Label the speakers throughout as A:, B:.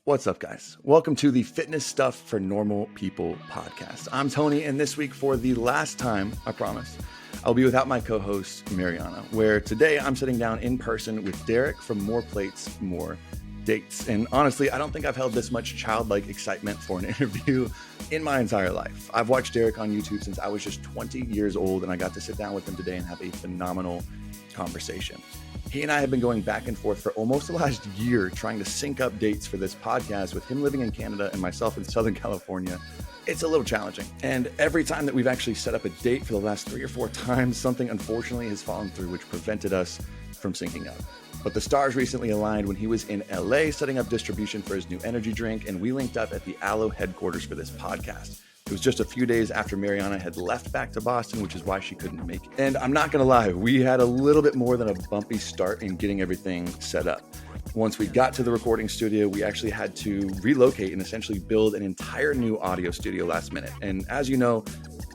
A: What's up, guys? Welcome to the Fitness Stuff for Normal People podcast. I'm Tony, and this week, for the last time, I promise, I'll be without my co-host, Mariana, where today I'm sitting down in person with Derek from More Plates, More Dates. And honestly, I don't think I've held this much childlike excitement for an interview in my entire life. I've watched Derek on YouTube since I was just 20 years old, and I got to sit down with him today and have a phenomenal conversation. He and I have been going back and forth for almost the last year trying to sync up dates for this podcast, with him living in Canada and myself in Southern California. It's a little challenging. And every time that we've actually set up a date for the last 3 or 4 times, something unfortunately has fallen through, which prevented us from syncing up. But the stars recently aligned when he was in LA setting up distribution for his new energy drink, and we linked up at the Aloe headquarters for this podcast. It was just a few days after Mariana had left back to Boston, which is why she couldn't make it. And I'm not gonna lie, we had a little bit more than a bumpy start in getting everything set up. Once we got to the recording studio, we actually had to relocate and essentially build an entire new audio studio last minute. And as you know,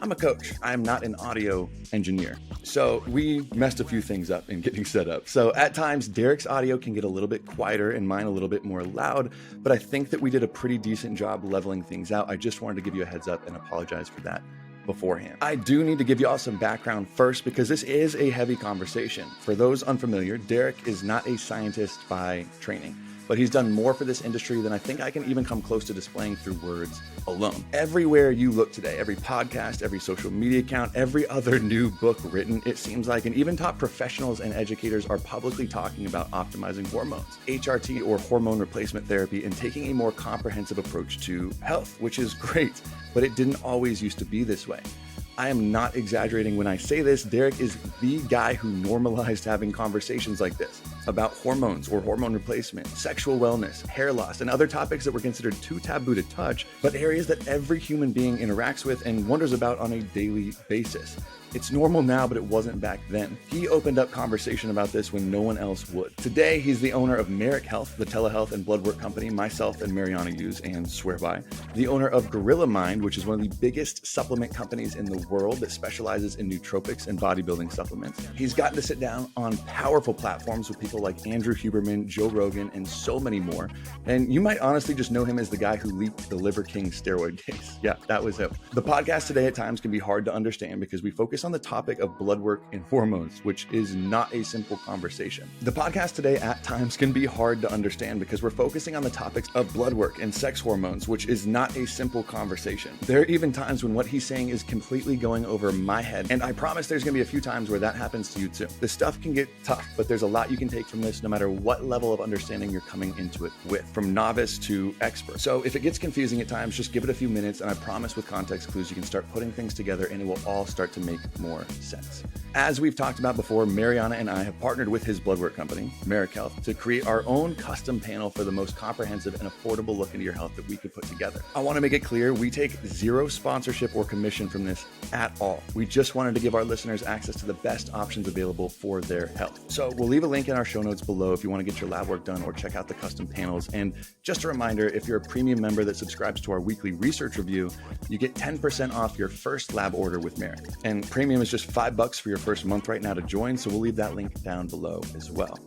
A: I'm a coach. I'm not an audio engineer. So we messed a few things up in getting set up. So at times, Derek's audio can get a little bit quieter and mine a little bit more loud, but I think that we did a pretty decent job leveling things out. I just wanted to give you a heads up and apologize for that beforehand. I do need to give you all some background first, because this is a heavy conversation. For those unfamiliar, Derek is not a scientist by training, but he's done more for this industry than I think I can even come close to displaying through words alone. Everywhere you look today, every podcast, every social media account, every other new book written, it seems like, and even top professionals and educators are publicly talking about optimizing hormones, HRT or hormone replacement therapy, and taking a more comprehensive approach to health, which is great, but it didn't always used to be this way. I am not exaggerating when I say this. Derek is the guy who normalized having conversations like this about hormones or hormone replacement, sexual wellness, hair loss, and other topics that were considered too taboo to touch, but areas that every human being interacts with and wonders about on a daily basis. It's normal now, but it wasn't back then. He opened up conversation about this when no one else would. Today, he's the owner of Merrick Health, the telehealth and blood work company myself and Mariana use and swear by. The owner of Gorilla Mind, which is one of the biggest supplement companies in the world that specializes in nootropics and bodybuilding supplements. He's gotten to sit down on powerful platforms with people like Andrew Huberman, Joe Rogan, and so many more. And you might honestly just know him as the guy who leaked the Liver King steroid case. Yeah, that was him. The podcast today at times can be hard to understand because we focus on the topic of blood work and hormones, which is not a simple conversation. The podcast today at times can be hard to understand because we're focusing on the topics of blood work and sex hormones, which is not a simple conversation. There are even times when what he's saying is completely going over my head, and I promise there's gonna be a few times where that happens to you too. This stuff can get tough, but there's a lot you can take from this no matter what level of understanding you're coming into it with, from novice to expert. So if it gets confusing at times, just give it a few minutes, and I promise with context clues you can start putting things together and it will all start to make more sense. As we've talked about before, Mariana and I have partnered with his blood work company, Merrick Health, to create our own custom panel for the most comprehensive and affordable look into your health that we could put together. I want to make it clear, we take zero sponsorship or commission from this at all. We just wanted to give our listeners access to the best options available for their health. So we'll leave a link in our show notes below if you want to get your lab work done or check out the custom panels. And just a reminder, if you're a premium member that subscribes to our weekly research review, you get 10% off your first lab order with Merrick. And premium is just $5 for your first month right now to join, so we'll leave that link down below as well.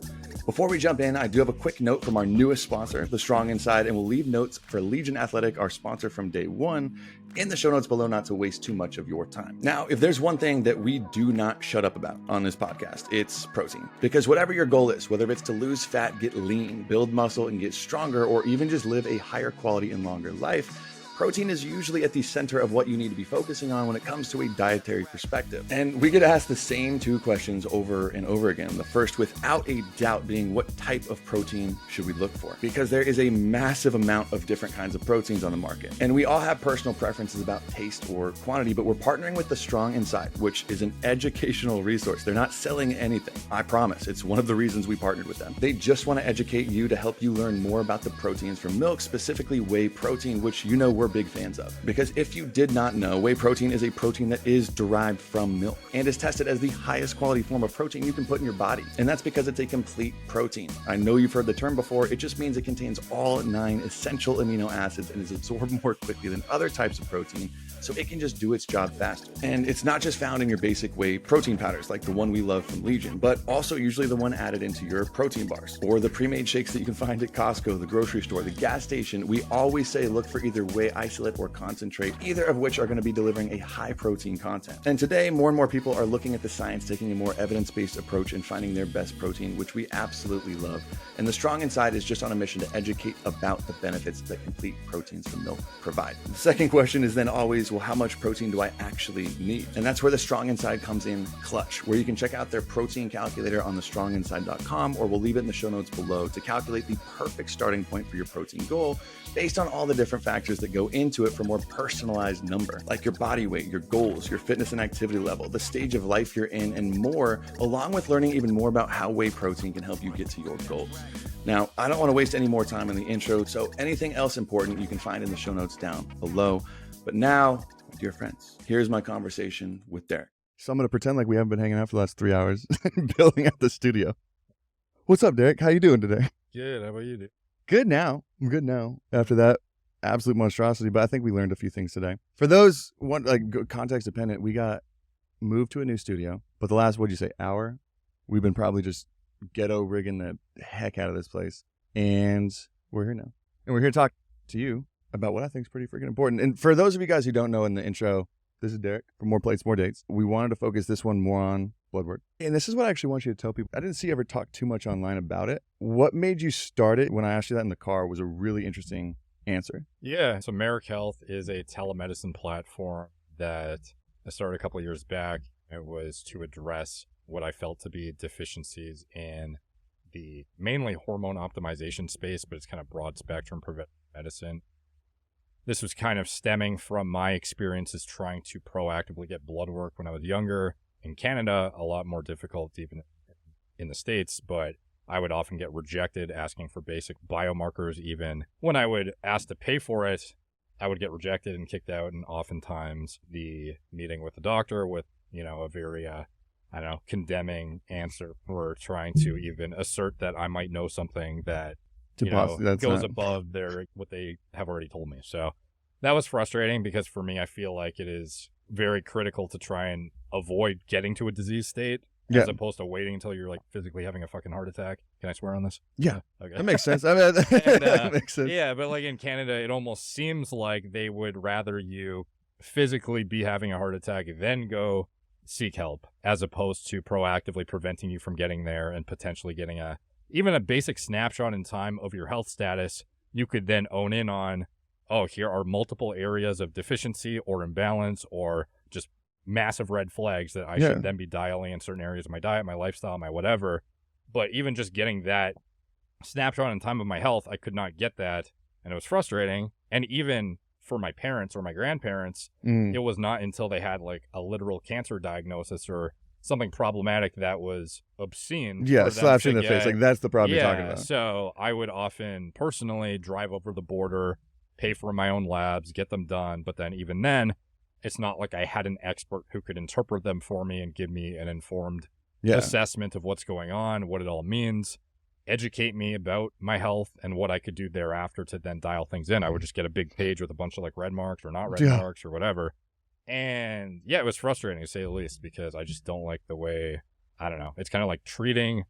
A: Before we jump in, I do have a quick note from our newest sponsor, The Strong Inside, and we'll leave notes for Legion Athletic, our sponsor from day one, in the show notes below, not to waste too much of your time. Now, if there's one thing that we do not shut up about on this podcast, it's protein. Because whatever your goal is, whether it's to lose fat, get lean, build muscle, and get stronger, or even just live a higher quality and longer life, protein is usually at the center of what you need to be focusing on when it comes to a dietary perspective. And we get asked the same 2 questions over and over again. The first, without a doubt, being what type of protein should we look for? Because there is a massive amount of different kinds of proteins on the market. And we all have personal preferences about taste or quantity, but we're partnering with The Strong Inside, which is an educational resource. They're not selling anything. I promise. It's one of the reasons we partnered with them. They just want to educate you to help you learn more about the proteins from milk, specifically whey protein, which you know we're we're big fans of. Because if you did not know, whey protein is a protein that is derived from milk and is tested as the highest quality form of protein you can put in your body. And that's because it's a complete protein. I know you've heard the term before. It just means it contains all 9 essential amino acids and is absorbed more quickly than other types of protein, so it can just do its job faster. And it's not just found in your basic whey protein powders like the one we love from Legion, but also usually the one added into your protein bars or the pre-made shakes that you can find at Costco, the grocery store, the gas station. We always say look for either whey isolate or concentrate, either of which are going to be delivering a high protein content. And today, more and more people are looking at the science, taking a more evidence-based approach and finding their best protein, which we absolutely love. And the Strong Inside is just on a mission to educate about the benefits that complete proteins from milk provide. The second question is then always, well, how much protein do I actually need? And that's where the Strong Inside comes in clutch, where you can check out their protein calculator on thestronginside.com, or we'll leave it in the show notes below to calculate the perfect starting point for your protein goal based on all the different factors that go into it for more personalized number, like your body weight, your goals, your fitness and activity level, the stage of life you're in, and more, along with learning even more about how whey protein can help you get to your goals. Now, I don't want to waste any more time in the intro, so anything else important you can find in the show notes down below. But now, my dear friends, here's my conversation with Derek. So I'm going to pretend like we haven't been hanging out for the last 3 hours building out the studio. What's up, Derek? How you doing today?
B: Good. How about you, dude?
A: Good now. I'm good now after that absolute monstrosity, but I think we learned a few things today. For those context dependent, we got moved to a new studio, but the last, what'd you say, hour? We've been probably just ghetto rigging the heck out of this place. And we're here now. And we're here to talk to you about what I think is pretty freaking important. And for those of you guys who don't know, in the intro, this is Derek from More Plates, More Dates. We wanted to focus this one more on blood work. And this is what I actually want you to tell people. I didn't see you ever talk too much online about it. What made you start it? When I asked you that in the car was a really interesting answer.
B: Yeah. So Merrick Health is a telemedicine platform that I started a couple of years back. It was to address what I felt to be deficiencies in the mainly hormone optimization space, but it's kind of broad spectrum preventive medicine. This was kind of stemming from my experiences trying to proactively get blood work when I was younger. In Canada, a lot more difficult even in the States, but I would often get rejected asking for basic biomarkers. Even when I would ask to pay for it, I would get rejected and kicked out. And oftentimes the meeting with the doctor with, a very, condemning answer for trying to even assert that I might know something that goes above what they have already told me. So that was frustrating because for me, I feel like it is very critical to try and avoid getting to a disease state as opposed to waiting until you're like physically having a fucking heart attack. Can I swear on this?
A: Yeah.
B: Okay.
A: That makes sense. That makes sense.
B: Yeah, but like in Canada, it almost seems like they would rather you physically be having a heart attack then go seek help, as opposed to proactively preventing you from getting there and potentially getting even a basic snapshot in time of your health status. You could then own in on, oh, here are multiple areas of deficiency or imbalance or just massive red flags that I should then be dialing in certain areas of my diet, my lifestyle, my whatever. But even just getting that snapshot in time of my health, I could not get that. And it was frustrating. And even for my parents or my grandparents, it was not until they had like a literal cancer diagnosis or something problematic that was obscene.
A: Yeah, slaps in the face. Like that's the problem you're talking about.
B: So I would often personally drive over the border, pay for my own labs, get them done. But then even then, it's not like I had an expert who could interpret them for me and give me an informed assessment of what's going on, what it all means, educate me about my health and what I could do thereafter to then dial things in. I would just get a big page with a bunch of like red marks or not red marks or whatever. And yeah, it was frustrating to say the least because I just don't like the way, I don't know, it's kind of like treating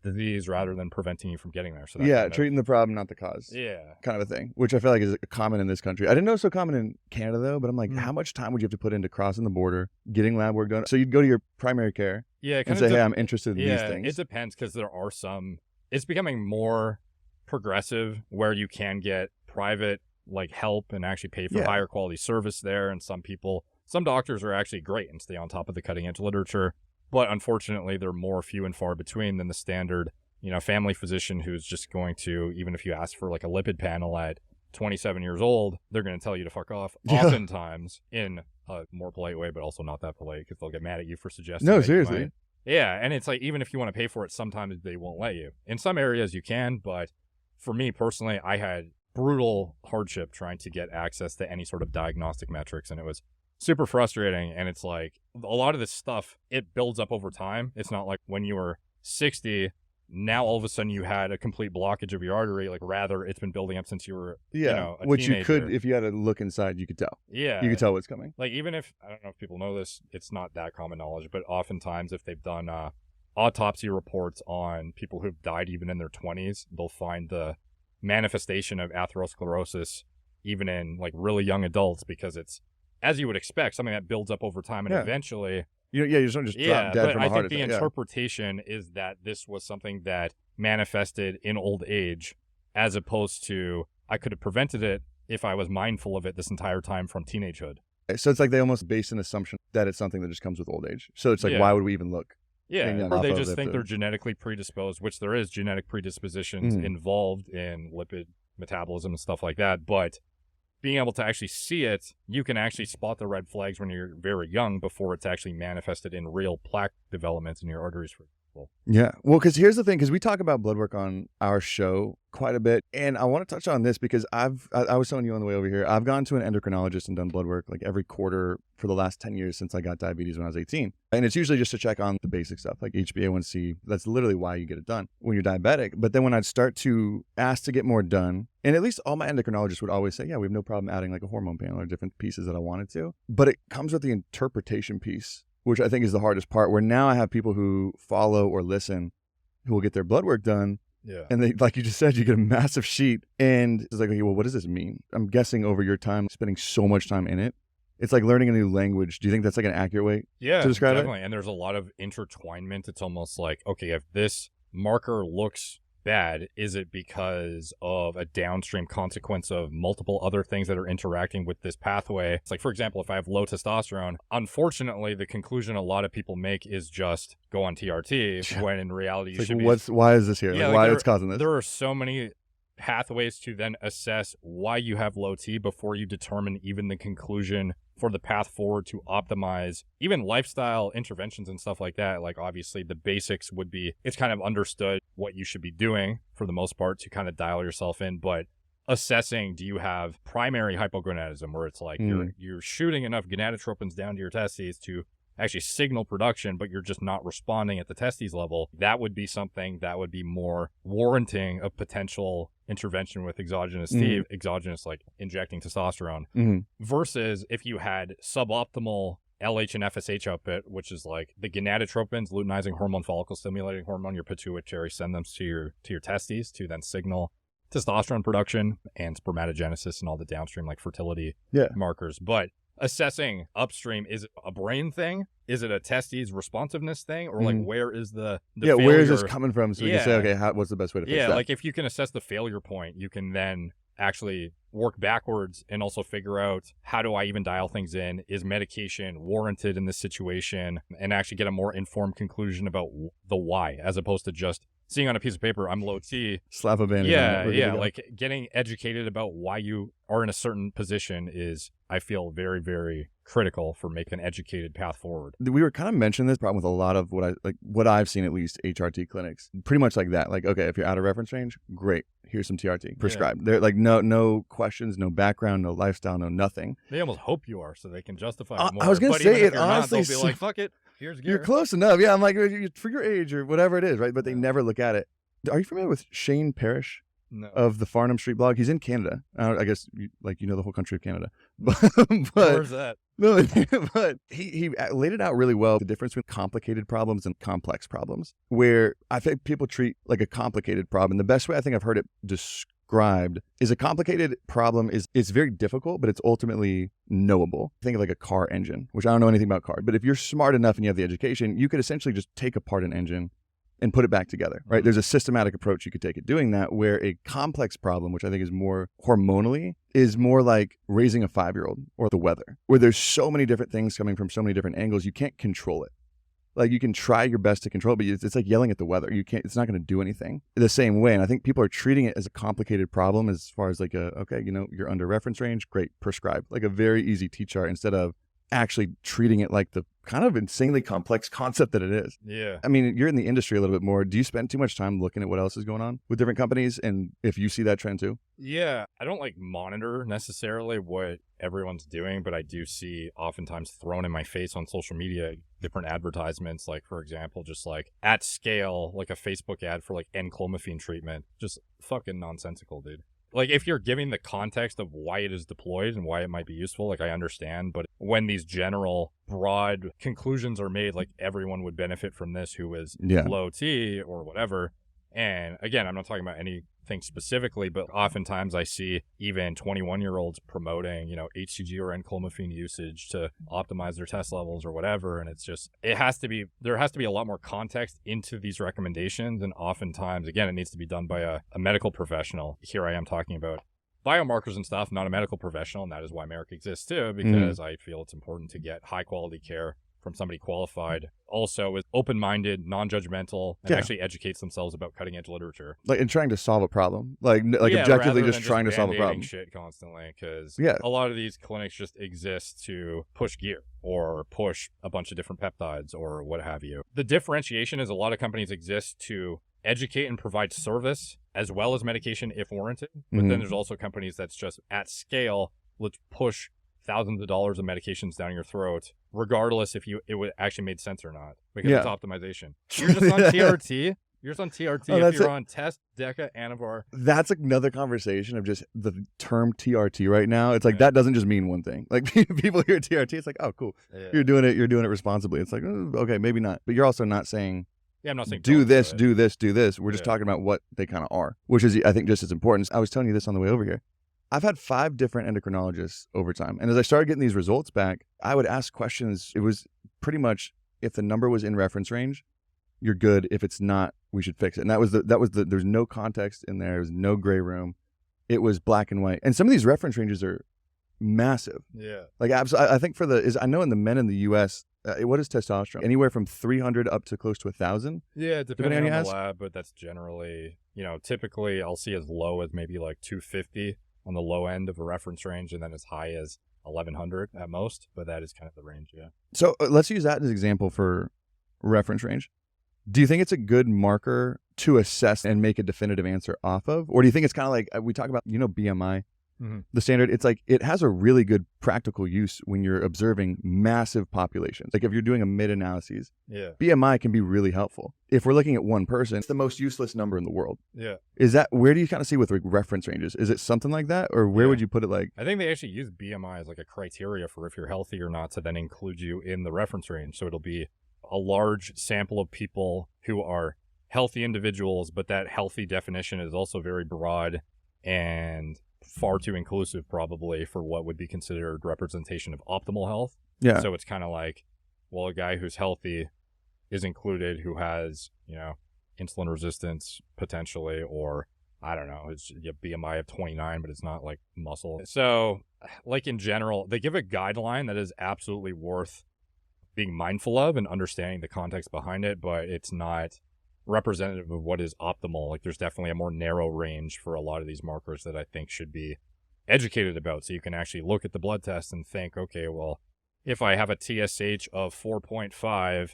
B: disease rather than preventing you from getting there. So
A: treating the problem, not the cause.
B: Yeah.
A: Kind of a thing, which I feel like is common in this country. I didn't know it was so common in Canada though, but I'm like, how much time would you have to put into crossing the border, getting lab work done? So you'd go to your primary care and say, hey, I'm interested in these things.
B: It depends because there are some, it's becoming more progressive where you can get private like help and actually pay for higher quality service there. And some doctors are actually great and stay on top of the cutting edge literature. But unfortunately, they're more few and far between than the standard, family physician who's just going to, even if you ask for like a lipid panel at 27 years old, they're going to tell you to fuck off. Oftentimes in a more polite way, but also not that polite because they'll get mad at you for suggesting.
A: No, seriously.
B: Yeah. And it's like, even if you want to pay for it, sometimes they won't let you. In some areas you can, but for me personally, I had brutal hardship trying to get access to any sort of diagnostic metrics. And it was super frustrating. And it's like a lot of this stuff, it builds up over time. It's not like when you were 60, now all of a sudden you had a complete blockage of your artery. Like rather, it's been building up since you were, a
A: which
B: teenager.
A: You could, if you had to look inside, you could tell.
B: Yeah.
A: You could tell what's coming.
B: Like even if, I don't know if people know this, it's not that common knowledge, but oftentimes if they've done autopsy reports on people who've died even in their 20s, they'll find the manifestation of atherosclerosis even in like really young adults, because it's, as you would expect, something that builds up over time and eventually
A: you just don't just drop dead from a heart attack.
B: I think the interpretation is that this was something that manifested in old age, as opposed to I could have prevented it if I was mindful of it this entire time from teenagehood.
A: So it's like they almost base an assumption that it's something that just comes with old age. So it's like, why would we even look?
B: Yeah, or they just think they're genetically predisposed, which there is genetic predispositions involved in lipid metabolism and stuff like that. But being able to actually see it, you can actually spot the red flags when you're very young before it's actually manifested in real plaque developments in your arteries, for example.
A: Yeah. Well, because here's the thing, because we talk about blood work on our show quite a bit. And I want to touch on this because I was telling you on the way over here, I've gone to an endocrinologist and done blood work like every quarter for the last 10 years since I got diabetes when I was 18. And it's usually just to check on the basic stuff like HbA1c. That's literally why you get it done when you're diabetic. But then when I'd start to ask to get more done, and at least all my endocrinologists would always say, yeah, we have no problem adding like a hormone panel or different pieces that I wanted to. But it comes with the interpretation piece, which I think is the hardest part, where now I have people who follow or listen who will get their blood work done.
B: Yeah.
A: And they, like you just said, you get a massive sheet and it's like, okay, well, what does this mean? I'm guessing over your time, spending so much time in it, it's like learning a new language. Do you think that's like an accurate way to describe
B: definitely.
A: it?
B: And there's a lot of intertwinement. It's almost like, okay, if this marker looks bad, is it because of a downstream consequence of multiple other things that are interacting with this pathway? It's like, for example, if I have low testosterone, unfortunately, the conclusion a lot of people make is just go on TRT, when in reality you should be...
A: Why is this here?
B: Yeah,
A: why it's causing this?
B: There are so many pathways to then assess why you have low T before you determine even the conclusion for the path forward to optimize even lifestyle interventions and stuff like that. Like obviously the basics would be, it's kind of understood what you should be doing for the most part to kind of dial yourself in, but assessing, do you have primary hypogonadism where it's like you're shooting enough gonadotropins down to your testes to actually signal production, but you're just not responding at the testes level. That would be something that would be more warranting of potential intervention with exogenous T, exogenous like injecting testosterone, versus if you had suboptimal LH and FSH output, which is like the gonadotropins, luteinizing hormone, follicle stimulating hormone, your pituitary send them to your testes to then signal testosterone production and spermatogenesis and all the downstream like fertility markers. But assessing upstream, is it a brain thing? Is it a testes responsiveness thing? Or like where is the failure?
A: Where is this coming from? So we can say, okay, what's the best way to fix that?
B: Yeah, like if you can assess the failure point, you can then actually work backwards and also figure out, how do I even dial things in? Is medication warranted in this situation? And actually get a more informed conclusion about the why, as opposed to just seeing on a piece of paper, I'm low T.
A: Slap a band-aid.
B: Yeah. Like getting educated about why you are in a certain position is, I feel, very, very critical for making an educated path forward.
A: We were kind of mentioning this problem with a lot of what I've seen, at least HRT clinics, pretty much like that. Like, okay, if you're out of reference range, great. Here's some TRT prescribed. They're like, no questions, no background, no lifestyle, no nothing.
B: They almost hope you are so they can justify it more.
A: I was going to say it honestly.
B: Not, they'll be like, fuck it. Here's gear.
A: You're close enough. Yeah, I'm like, for your age or whatever it is, right? But they never look at it. Are you familiar with Shane Parrish?
B: No.
A: Of the Farnham Street blog? He's in Canada. I guess you know the whole country of Canada. But
B: where's that?
A: No, but he laid it out really well, the difference between complicated problems and complex problems, where I think people treat like a complicated problem. The best way I think I've heard it described is a complicated problem it's very difficult, but it's ultimately knowable. Think of like a car engine, which I don't know anything about cars, but if you're smart enough and you have the education, you could essentially just take apart an engine and put it back together, right? There's a systematic approach you could take at doing that, where a complex problem, which I think is more hormonally, is more like raising a 5-year-old or the weather, where there's so many different things coming from so many different angles, you can't control it. Like you can try your best to control it, but it's like yelling at the weather. It's not going to do anything the same way. And I think people are treating it as a complicated problem as far as like okay, you're under reference range, great, prescribe, like a very easy T-chart instead of, actually treating it like the kind of insanely complex concept that it is.
B: Yeah.
A: I mean, you're in the industry a little bit more. Do you spend too much time looking at what else is going on with different companies? And if you see that trend too?
B: Yeah. I don't like monitor necessarily what everyone's doing, but I do see oftentimes thrown in my face on social media different advertisements, like, for example, just like at scale, like a Facebook ad for like enclomiphene treatment. Just fucking nonsensical, dude. Like, if you're giving the context of why it is deployed and why it might be useful, like, I understand. But when these general, broad conclusions are made, like, everyone would benefit from this who is low T or whatever. And again, I'm not talking about anything specifically, but oftentimes I see even 21-year-olds promoting, HCG or enclomiphene usage to optimize their test levels or whatever. And it's just, there has to be a lot more context into these recommendations. And oftentimes, again, it needs to be done by a medical professional. Here I am talking about biomarkers and stuff, not a medical professional. And that is why Merrick exists too, because I feel it's important to get high quality care from somebody qualified, also is open-minded, non-judgmental, and actually educates themselves about cutting-edge literature.
A: Like, and trying to solve a problem. Like objectively just trying to solve a problem.
B: Shit constantly, because a lot of these clinics just exist to push gear or push a bunch of different peptides or what have you. The differentiation is a lot of companies exist to educate and provide service as well as medication if warranted. But then there's also companies that's just at scale, let's push thousands of dollars of medications down your throat, regardless if it would actually made sense or not, because it's optimization. You're just on TRT. You're just on TRT if you're on Test, Deca, Anavar.
A: That's another conversation of just the term TRT right now. It's like that doesn't just mean one thing. Like, people hear TRT, it's like, oh, cool. Yeah. You're doing it responsibly. It's like, oh, okay, maybe not. But you're also not saying,
B: I'm not saying
A: do this. We're just talking about what they kind of are, which is, I think, just as important. I was telling you this on the way over here. I've had 5 different endocrinologists over time. And as I started getting these results back, I would ask questions. It was pretty much, if the number was in reference range, you're good. If it's not, we should fix it. And there's no context in there. There's no gray room. It was black and white. And some of these reference ranges are massive.
B: Yeah.
A: Like, I think I know in the men in the US, what is testosterone? Anywhere from 300 up to close to 1,000?
B: Yeah, depending on the lab, but that's generally, typically I'll see as low as maybe like 250 on the low end of a reference range, and then as high as 1,100 at most, but that is kind of the range, yeah.
A: So let's use that as an example for reference range. Do you think it's a good marker to assess and make a definitive answer off of? Or do you think it's kind of like, we talk about, BMI, the standard, it's like, it has a really good practical use when you're observing massive populations. Like, if you're doing a mid-analysis, BMI can be really helpful. If we're looking at one person, it's the most useless number in the world.
B: Yeah.
A: Is that, where do you kind of see with reference ranges? Is it something like that? Or where would you put it? Like,
B: I think they actually use BMI as like a criteria for if you're healthy or not to then include you in the reference range. So it'll be a large sample of people who are healthy individuals, but that healthy definition is also very broad and far too inclusive probably for what would be considered representation of optimal health. Yeah. So it's kind of like, well, a guy who's healthy is included who has, insulin resistance potentially, or I don't know, it's a BMI of 29, but it's not like muscle. So like in general, they give a guideline that is absolutely worth being mindful of and understanding the context behind it, but it's not representative of what is optimal. Like, there's definitely a more narrow range for a lot of these markers that I think should be educated about. So you can actually look at the blood test and think, okay, well, if I have a TSH of 4.5,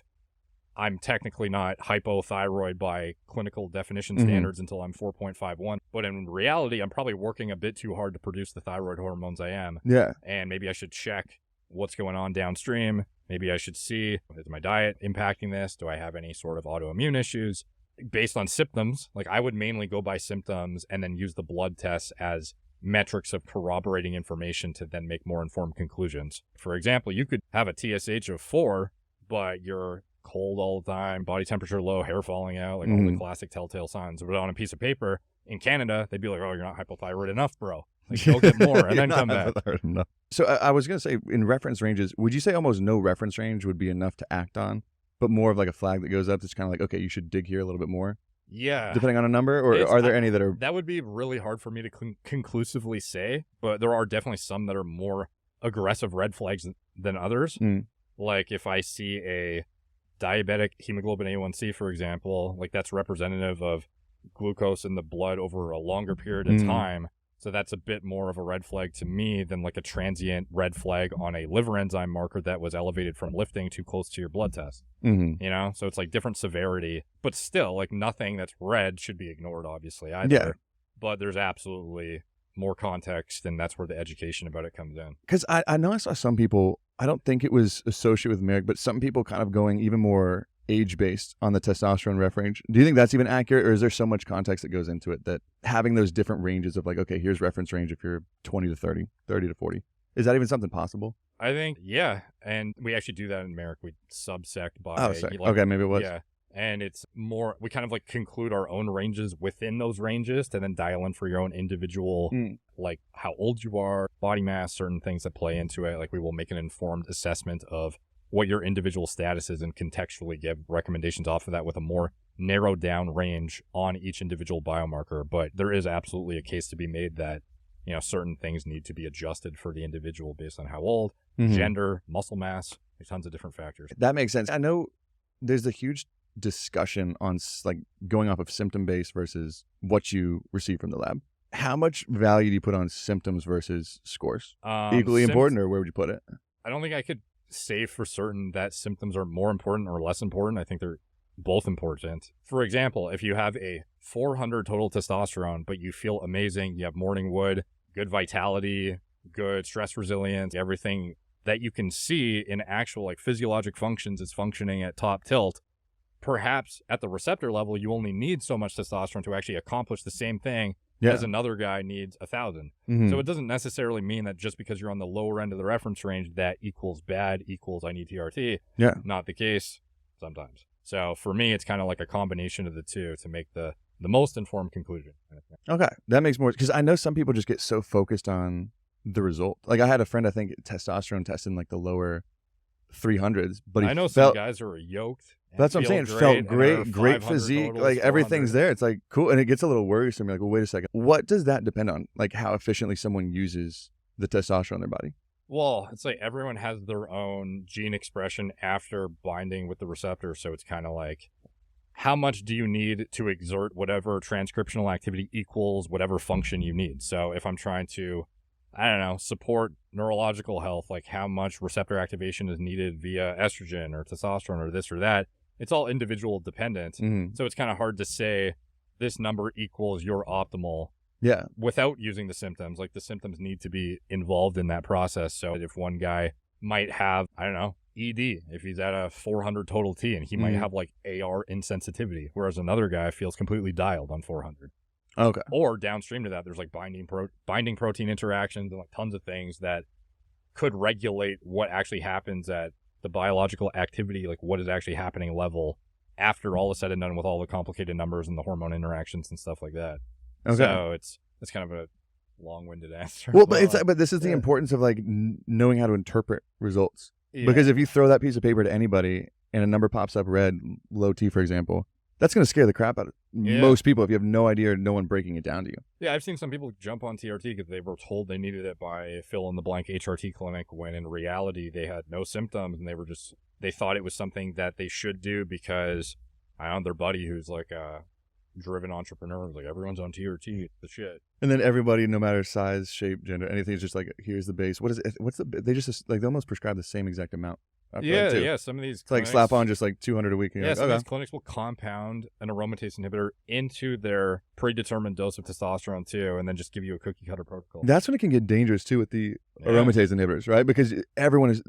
B: I'm technically not hypothyroid by clinical definition standards until I'm 4.51. But in reality, I'm probably working a bit too hard to produce the thyroid hormones I am. Yeah. And maybe I should check what's going on downstream. Maybe I should see, is my diet impacting this? Do I have any sort of autoimmune issues? Based on symptoms, like, I would mainly go by symptoms and then use the blood tests as metrics of corroborating information to then make more informed conclusions. For example, you could have a TSH of 4, but you're cold all the time, body temperature low, hair falling out, like all the classic telltale signs. But on a piece of paper in Canada, they'd be like, oh, you're not hypothyroid enough, bro. Like, go get more and then come back.
A: So I was going to say, in reference ranges, would you say almost no reference range would be enough to act on, but more of like a flag that goes up that's kind of like, okay, you should dig here a little bit more?
B: Yeah.
A: Depending on a number? Or are there any that are...
B: That would be really hard for me to conclusively say, but there are definitely some that are more aggressive red flags than others. Like, if I see a diabetic hemoglobin A1C, for example, like, that's representative of glucose in the blood over a longer period of time. So that's a bit more of a red flag to me than like a transient red flag on a liver enzyme marker that was elevated from lifting too close to your blood test. You know, so it's like different severity, but still like nothing that's red should be ignored, obviously, either.
A: Yeah.
B: But there's absolutely more context, and that's where the education about it comes in.
A: Because I know I saw some people, I don't think it was associated with Merrick, but some people kind of going even more age-based on the testosterone ref range. Do you think that's even accurate, or is there so much context that goes into it that having those different ranges of like, okay, here's reference range if you're 20 to 30, 30 to 40, is that even something possible?
B: I think, yeah, and we actually do that in Merrick. We subsect by...
A: Oh, sorry. Okay, maybe it was.
B: Yeah, and it's more, we kind of like conclude our own ranges within those ranges to then dial in for your own individual, like how old you are, body mass, certain things that play into it. Like we will make an informed assessment of what your individual status is and contextually give recommendations off of that with a more narrowed down range on each individual biomarker. But there is absolutely a case to be made that, you know, certain things need to be adjusted for the individual based on how old, gender, muscle mass, there's tons of different factors.
A: That makes sense. I know there's a huge discussion on like going off of symptom based versus what you receive from the lab. How much value do you put on symptoms versus scores? Equally important, or where would you put it?
B: I don't think I could say for certain that symptoms are more important or less important. I think they're both important. For example, if you have a 400 total testosterone, but you feel amazing, you have morning wood, good vitality, good stress resilience, everything that you can see in actual like physiologic functions is functioning at top tilt, perhaps at the receptor level, you only need so much testosterone to actually accomplish the same thing as another guy needs 1,000. So it doesn't necessarily mean that just because you're on the lower end of the reference range, that equals bad, equals I need TRT.
A: Yeah.
B: Not the case sometimes. So for me, it's kind of like a combination of the two to make the most informed conclusion.
A: Okay. That makes more, because I know some people just get so focused on the result. Like I had a friend, I think testosterone tested in like the lower 300s, but
B: I know some guys are yoked.
A: That's what I'm saying. It felt great physique. Like everything's there. It's like cool. And it gets a little worrisome. You're like, well, wait a second. What does that depend on? Like how efficiently someone uses the testosterone in their body?
B: Well, it's like everyone has their own gene expression after binding with the receptor. So it's kind of like, how much do you need to exert whatever transcriptional activity equals whatever function you need? So if I'm trying to, I don't know, support neurological health, like how much receptor activation is needed via estrogen or testosterone or this or that, it's all individual dependent. So it's kind of hard to say this number equals your optimal without using the symptoms. Like the symptoms need to be involved in that process. So if one guy might have, I don't know, ED, if he's at a 400 total T, and he might have like AR insensitivity, whereas another guy feels completely dialed on 400.
A: Okay.
B: Or downstream to that, there's like binding protein interactions and like tons of things that could regulate what actually happens at the biological activity, like what is actually happening level after all is said and done with all the complicated numbers and the hormone interactions and stuff like that. Okay. So it's kind of a long-winded answer.
A: Well, but this is the importance of like knowing how to interpret results. Because if you throw that piece of paper to anybody and a number pops up red, low T, for example, that's going to scare the crap out of most people if you have no idea or no one breaking it down to you.
B: Yeah, I've seen some people jump on TRT because they were told they needed it by fill-in-the-blank HRT clinic when in reality they had no symptoms and they thought it was something that they should do because, I don't know, their buddy who's like a driven entrepreneur was like, everyone's on TRT, the shit. And
A: then everybody, no matter size, shape, gender, anything, is just like, here's the base. What is it? What's the, they just like, they almost prescribe the same exact amount.
B: Yeah, some of these
A: clinics, like slap on just like 200 a week. And
B: some of these clinics will compound an aromatase inhibitor into their predetermined dose of testosterone too, and then just give you a cookie cutter protocol.
A: That's when it can get dangerous too with the aromatase inhibitors, right? Because everyone is,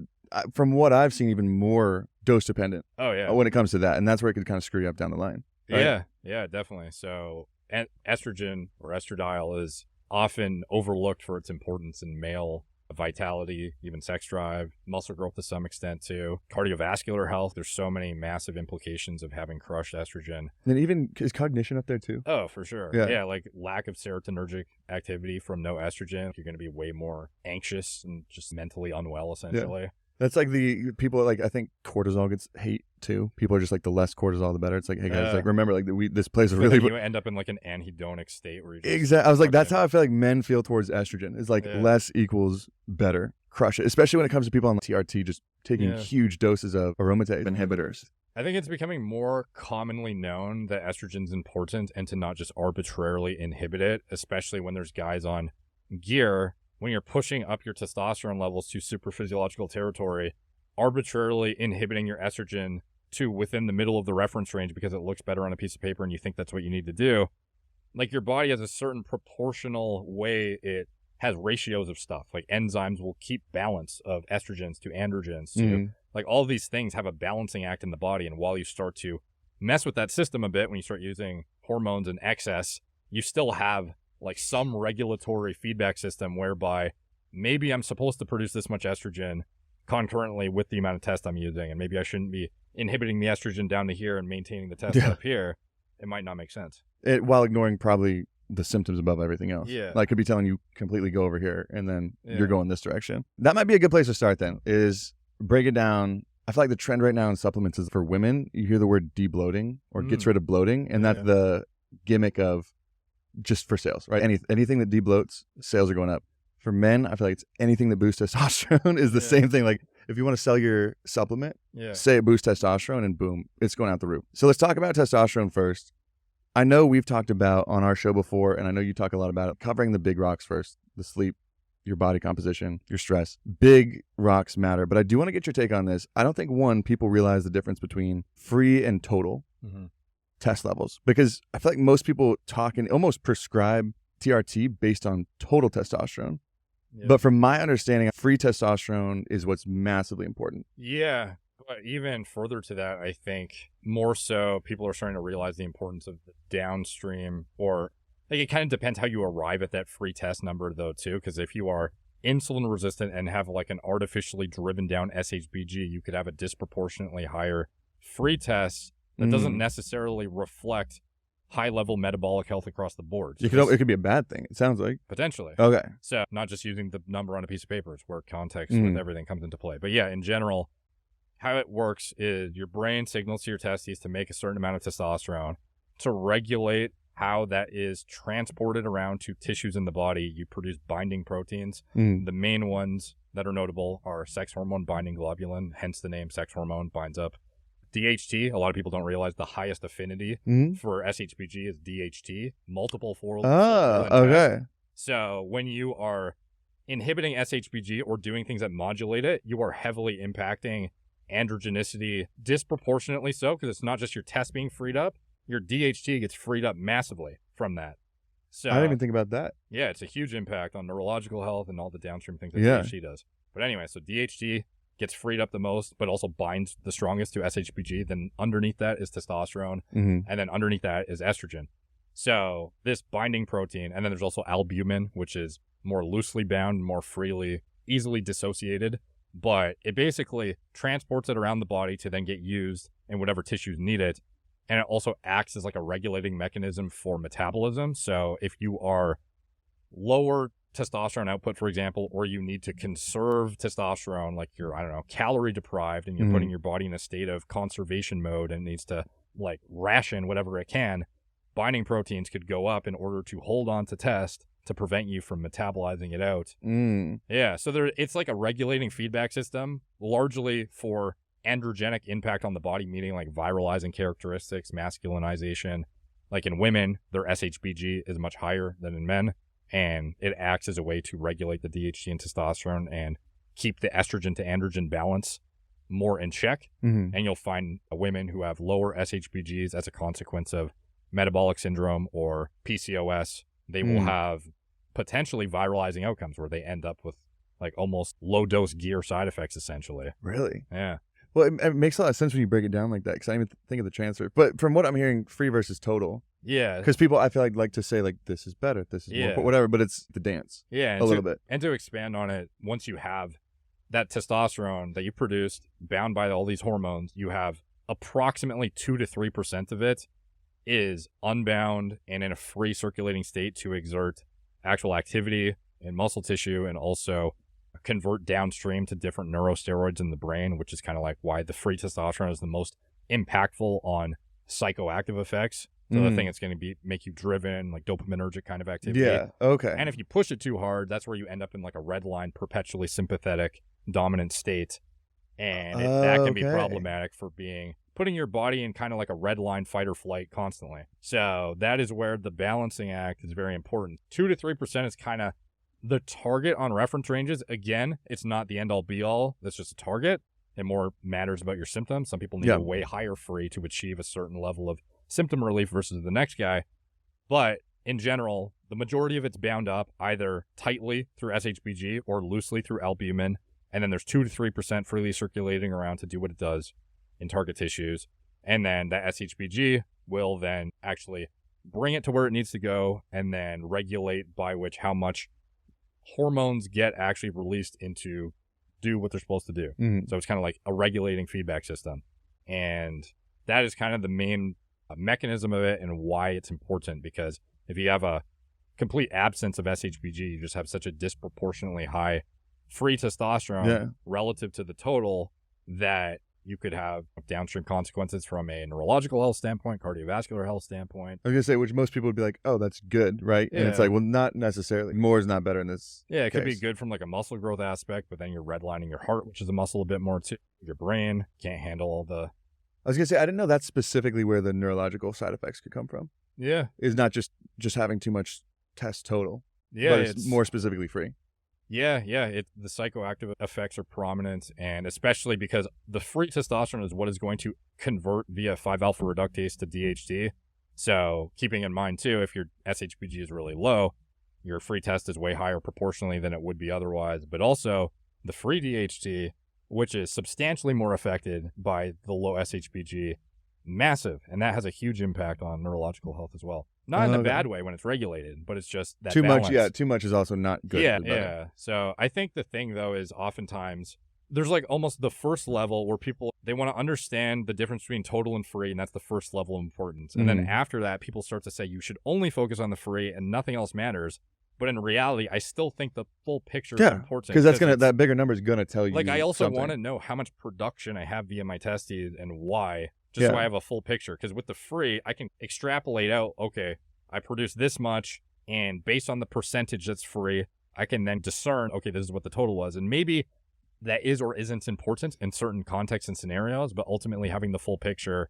A: from what I've seen, even more dose dependent.
B: Oh yeah.
A: When it comes to that, and that's where it could kind of screw you up down the line. Right?
B: Yeah, definitely. So, estrogen or estradiol is often overlooked for its importance in male vitality, even sex drive, muscle growth to some extent too, cardiovascular health. There's so many massive implications of having crushed estrogen.
A: And even, is cognition up there too?
B: Oh, for sure. Yeah, like lack of serotonergic activity from no estrogen. You're going to be way more anxious and just mentally unwell, essentially.
A: Yeah. That's like the people, like, I think cortisol gets hate too. People are just like, the less cortisol, the better. It's like, hey guys, like, remember, like, this plays a really...
B: You end up in like an anhedonic state where you just...
A: Exactly. I was like, that's how I feel like men feel towards estrogen. It's like less equals better. Crush it. Especially when it comes to people on TRT just taking huge doses of aromatase inhibitors.
B: I think it's becoming more commonly known that estrogen's important and to not just arbitrarily inhibit it, especially when there's guys on gear. When you're pushing up your testosterone levels to super physiological territory, arbitrarily inhibiting your estrogen to within the middle of the reference range because it looks better on a piece of paper and you think that's what you need to do. Like, your body has a certain proportional way it has ratios of stuff. Like, enzymes will keep balance of estrogens to androgens to like, all these things have a balancing act in the body. And while you start to mess with that system a bit, when you start using hormones in excess, you still have like some regulatory feedback system whereby maybe I'm supposed to produce this much estrogen concurrently with the amount of test I'm using, and maybe I shouldn't be inhibiting the estrogen down to here and maintaining the test up here. It might not make sense.
A: While ignoring probably the symptoms above everything else.
B: Yeah.
A: Like, could be telling you completely go over here and then you're going this direction. That might be a good place to start then, is break it down. I feel like the trend right now in supplements is for women, you hear the word debloating or gets rid of bloating, and that's the gimmick of just for sales, right? Anything that debloats, sales are going up. For men, I feel like it's anything that boosts testosterone is the same thing. Like, if you want to sell your supplement, say it boosts testosterone, and boom, it's going out the roof. So let's talk about testosterone first. I know we've talked about on our show before, and I know you talk a lot about it, covering the big rocks first: the sleep, your body composition, your stress. Big rocks matter, but I do want to get your take on this. I don't think, one, people realize the difference between free and total test levels, because I feel like most people talk and almost prescribe TRT based on total testosterone. But from my understanding, free testosterone is what's massively important.
B: Yeah. But even further to that, I think more so people are starting to realize the importance of the downstream, or like, it kind of depends how you arrive at that free test number though too, because if you are insulin resistant and have like an artificially driven down SHBG, you could have a disproportionately higher free test that doesn't necessarily reflect high-level metabolic health across the board.
A: It could be a bad thing, it sounds like.
B: Potentially.
A: Okay.
B: So not just using the number on a piece of paper, it's where context with everything comes into play. But yeah, in general, how it works is your brain signals to your testes to make a certain amount of testosterone. To regulate how that is transported around to tissues in the body, you produce binding proteins. The main ones that are notable are sex hormone binding globulin, hence the name sex hormone, binds up DHT. A lot of people don't realize the highest affinity for SHBG is DHT, multiple fold.
A: Okay.
B: So when you are inhibiting SHBG or doing things that modulate it, you are heavily impacting androgenicity disproportionately so, because it's not just your test being freed up, your DHT gets freed up massively from that. So
A: I didn't even think about that.
B: Yeah, it's a huge impact on neurological health and all the downstream things that DHT does. But anyway, so DHT gets freed up the most, but also binds the strongest to SHBG. Then underneath that is testosterone, and then underneath that is estrogen. So this binding protein, and then there's also albumin, which is more loosely bound, more freely, easily dissociated, but it basically transports it around the body to then get used in whatever tissues need it. And it also acts as like a regulating mechanism for metabolism. So if you are lower testosterone output, for example, or you need to conserve testosterone, like you're, I don't know, calorie deprived, and you're putting your body in a state of conservation mode and needs to like ration whatever it can, binding proteins could go up in order to hold on to test to prevent you from metabolizing it out. Yeah, so it's like a regulating feedback system, largely for androgenic impact on the body, meaning like viralizing characteristics, masculinization. Like in women, their SHBG is much higher than in men, and it acts as a way to regulate the DHT and testosterone and keep the estrogen to androgen balance more in check. And you'll find women who have lower SHBGs as a consequence of metabolic syndrome or PCOS, they will have potentially viralizing outcomes where they end up with like almost low dose gear side effects, essentially.
A: Really?
B: Yeah.
A: Well, it makes a lot of sense when you break it down like that, because I didn't even think of the transfer. But from what I'm hearing, free versus total.
B: Yeah.
A: Because people, I feel like to say like, this is better, this is more, whatever, but it's the dance.
B: Yeah.
A: A little bit.
B: And to expand on it, once you have that testosterone that you produced bound by all these hormones, you have approximately 2 to 3% of it is unbound and in a free circulating state to exert actual activity in muscle tissue and also convert downstream to different neurosteroids in the brain, which is kind of like why the free testosterone is the most impactful on psychoactive effects. So the thing that's going to make you driven, like dopaminergic kind of activity.
A: Yeah, okay.
B: And if you push it too hard, that's where you end up in like a red line, perpetually sympathetic, dominant state. And that can be problematic for being putting your body in kind of like a red line fight or flight constantly. So that is where the balancing act is very important. 2 to 3% is kind of the target on reference ranges. Again, it's not the end all be all. That's just a target. It more matters about your symptoms. Some people need a way higher free to achieve a certain level of symptom relief versus the next guy. But in general, the majority of it's bound up either tightly through SHBG or loosely through albumin. And then there's 2 to 3% freely circulating around to do what it does in target tissues. And then that SHBG will then actually bring it to where it needs to go and then regulate by which how much hormones get actually released into do what they're supposed to do. So it's kind of like a regulating feedback system. And that is kind of the main mechanism of it and why it's important, because if you have a complete absence of SHBG, you just have such a disproportionately high free testosterone relative to the total that you could have downstream consequences from a neurological health standpoint, cardiovascular health standpoint.
A: I was going to say, which most people would be like, oh, that's good, right? And it's like, well, not necessarily. More is not better in this
B: it could be
A: case.
B: good from like a muscle growth aspect, but then you're redlining your heart, which is a muscle a bit more too. Your brain can't handle all the...
A: I was going to say, I didn't know that's specifically where the neurological side effects could come from.
B: Yeah.
A: Is not just having too much test total.
B: Yeah.
A: But it's more specifically free.
B: Yeah. The psychoactive effects are prominent, and especially because the free testosterone is what is going to convert via 5-alpha reductase to DHT. So keeping in mind, too, if your SHBG is really low, your free test is way higher proportionally than it would be otherwise. But also, the free DHT, which is substantially more affected by the low SHBG, massive. And that has a huge impact on neurological health as well. Not in a bad way when it's regulated, but it's just that
A: too
B: balance.
A: much. Yeah, too much is also not good.
B: Yeah. So I think the thing, though, is oftentimes there's like almost the first level where people, they want to understand the difference between total and free, and that's the first level of importance. And then after that, people start to say you should only focus on the free and nothing else matters. But in reality, I still think the full picture is important.
A: Because that bigger number is gonna tell you.
B: Like, I also
A: something.
B: want to know how much production I have via my testes and why, just so I have a full picture. Because with the free, I can extrapolate out, okay, I produce this much, and based on the percentage that's free, I can then discern, okay, this is what the total was. And maybe that is or isn't important in certain contexts and scenarios, but ultimately having the full picture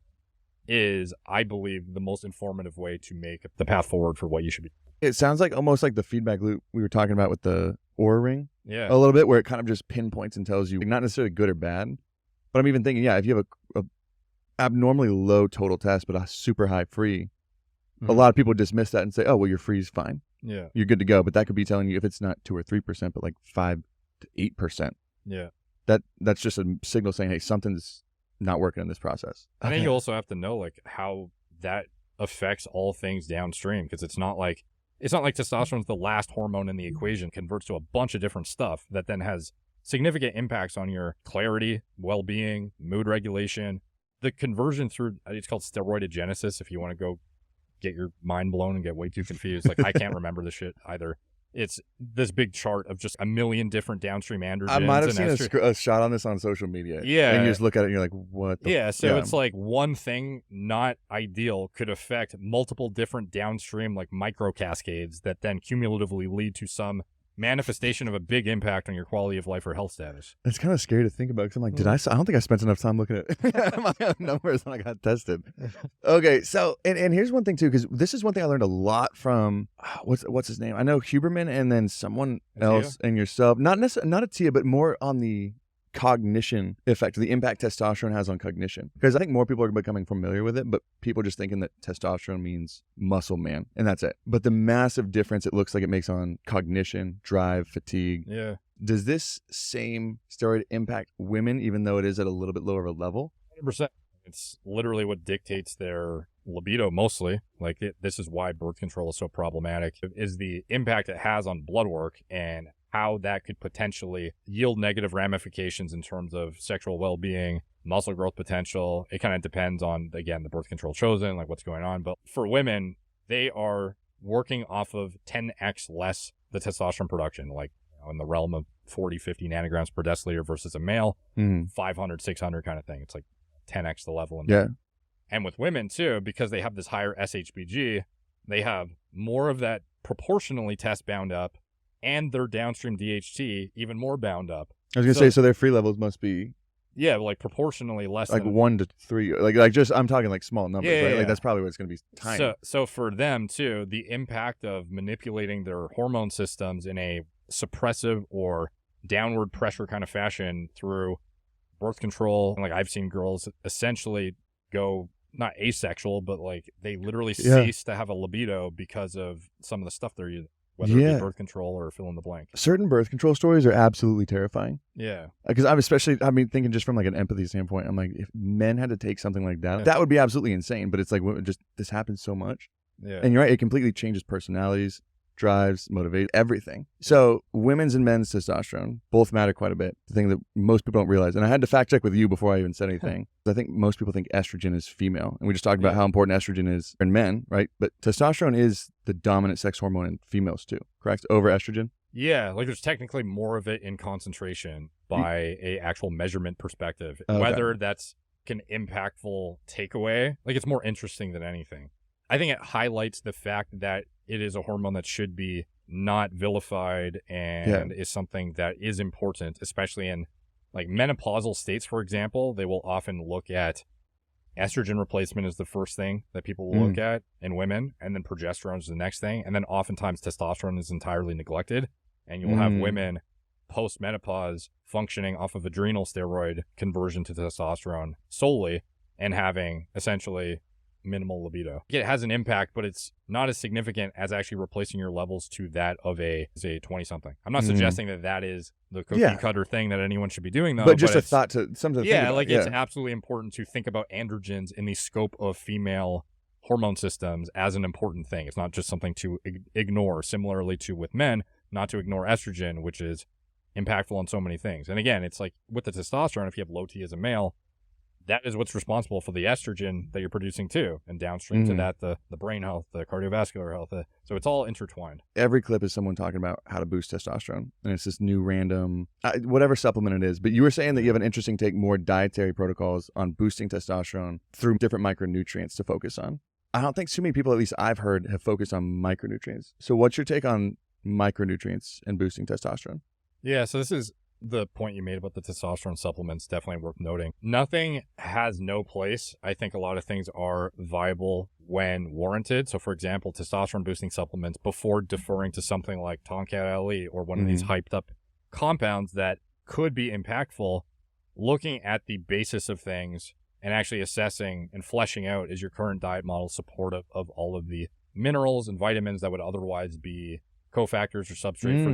B: is, I believe, the most informative way to make the path forward for what you should be.
A: It sounds like almost like the feedback loop we were talking about with the Oura Ring.
B: Yeah.
A: A little bit, where it kind of just pinpoints and tells you, not necessarily good or bad, but I'm even thinking, if you have a abnormally low total test, but a super high free, a lot of people dismiss that and say, oh, well, your free is fine.
B: Yeah.
A: You're good to go. But that could be telling you, if it's not 2 or 3%, but like 5 to 8%.
B: Yeah.
A: That's just a signal saying, hey, something's not working in this process.
B: I think you also have to know like how that affects all things downstream, because it's not like testosterone is the last hormone in the equation, converts to a bunch of different stuff that then has significant impacts on your clarity, well-being, mood regulation. The conversion through, it's called steroidogenesis, if you want to go get your mind blown and get way too confused. Like, I can't remember the shit either. It's this big chart of just a million different downstream androgens.
A: I might have seen a shot on this on social media.
B: Yeah.
A: And you just look at it and you're like, what the
B: it's like one thing not ideal could affect multiple different downstream like micro cascades that then cumulatively lead to some manifestation of a big impact on your quality of life or health status.
A: It's kind of scary to think about, because I'm like, I don't think I spent enough time looking at my own numbers when I got tested. Okay, so and here's one thing too, because this is one thing I learned a lot from what's his name? I know Huberman and then someone else and yourself. Not necessarily, not Atia, but more on the cognition effect, the impact testosterone has on cognition. Because I think more people are becoming familiar with it, but people just thinking that testosterone means muscle man, and that's it. But the massive difference it looks like it makes on cognition, drive, fatigue.
B: Yeah.
A: Does this same steroid impact women, even though it is at a little bit lower of a level?
B: 100%. It's literally what dictates their libido mostly. Like, this is why birth control is so problematic, is the impact it has on blood work and how that could potentially yield negative ramifications in terms of sexual well-being, muscle growth potential. It kind of depends on, again, the birth control chosen, like what's going on. But for women, they are working off of 10x less the testosterone production, like in the realm of 40, 50 nanograms per deciliter versus a male, 500, 600 kind of thing. It's like 10x the level. And with women too, because they have this higher SHBG, they have more of that proportionally test bound up, and their downstream DHT even more bound up.
A: I was going to say, so their free levels must be
B: Yeah, like proportionally less
A: like
B: than
A: 1 to 3, like just I'm talking like small numbers,
B: Yeah,
A: right?
B: yeah.
A: Like that's probably what it's going to be tiny.
B: So for them too, the impact of manipulating their hormone systems in a suppressive or downward pressure kind of fashion through birth control, like I've seen girls essentially go not asexual, but like they literally cease to have a libido because of some of the stuff they're using, whether it be birth control or fill in the blank.
A: Certain birth control stories are absolutely terrifying.
B: Yeah.
A: Because I mean, thinking just from like an empathy standpoint, I'm like, if men had to take something like that, that would be absolutely insane. But it's like, just this happens so much.
B: Yeah.
A: And you're right, it completely changes personalities, drives, motivates, everything. So women's and men's testosterone both matter quite a bit. The thing that most people don't realize, and I had to fact check with you before I even said anything. I think most people think estrogen is female, and we just talked about how important estrogen is in men, right? But testosterone is the dominant sex hormone in females too, correct? Over estrogen?
B: Yeah, like there's technically more of it in concentration by a actual measurement perspective.
A: Okay.
B: Whether that's an impactful takeaway, like it's more interesting than anything. I think it highlights the fact that it is a hormone that should be not vilified and is something that is important, especially in like menopausal states, for example. They will often look at estrogen replacement is the first thing that people will look at in women, and then progesterone is the next thing, and then oftentimes testosterone is entirely neglected, and you'll have women post-menopause functioning off of adrenal steroid conversion to testosterone solely and having essentially minimal libido. It has an impact, but it's not as significant as actually replacing your levels to that of a 20-something. I'm not suggesting that is the cookie cutter thing that anyone should be doing, though.
A: But just a thought to something to think about.
B: Like it's absolutely important to think about androgens in the scope of female hormone systems as an important thing. It's not just something to ignore. Similarly to with men, not to ignore estrogen, which is impactful on so many things. And again, it's like with the testosterone, if you have low T as a male, that is what's responsible for the estrogen that you're producing too. And downstream to that, the brain health, the cardiovascular health. So it's all intertwined.
A: Every clip is someone talking about how to boost testosterone. And it's this new random, whatever supplement it is. But you were saying that you have an interesting take, more dietary protocols on boosting testosterone through different micronutrients to focus on. I don't think too many people, at least I've heard, have focused on micronutrients. So what's your take on micronutrients and boosting testosterone?
B: Yeah, so this is the point you made about the testosterone supplements, definitely worth noting. Nothing has no place. I think a lot of things are viable when warranted. So for example, testosterone boosting supplements before deferring to something like Tonkat Ali or one of these hyped up compounds that could be impactful, looking at the basis of things and actually assessing and fleshing out, is your current diet model supportive of all of the minerals and vitamins that would otherwise be cofactors or substrate for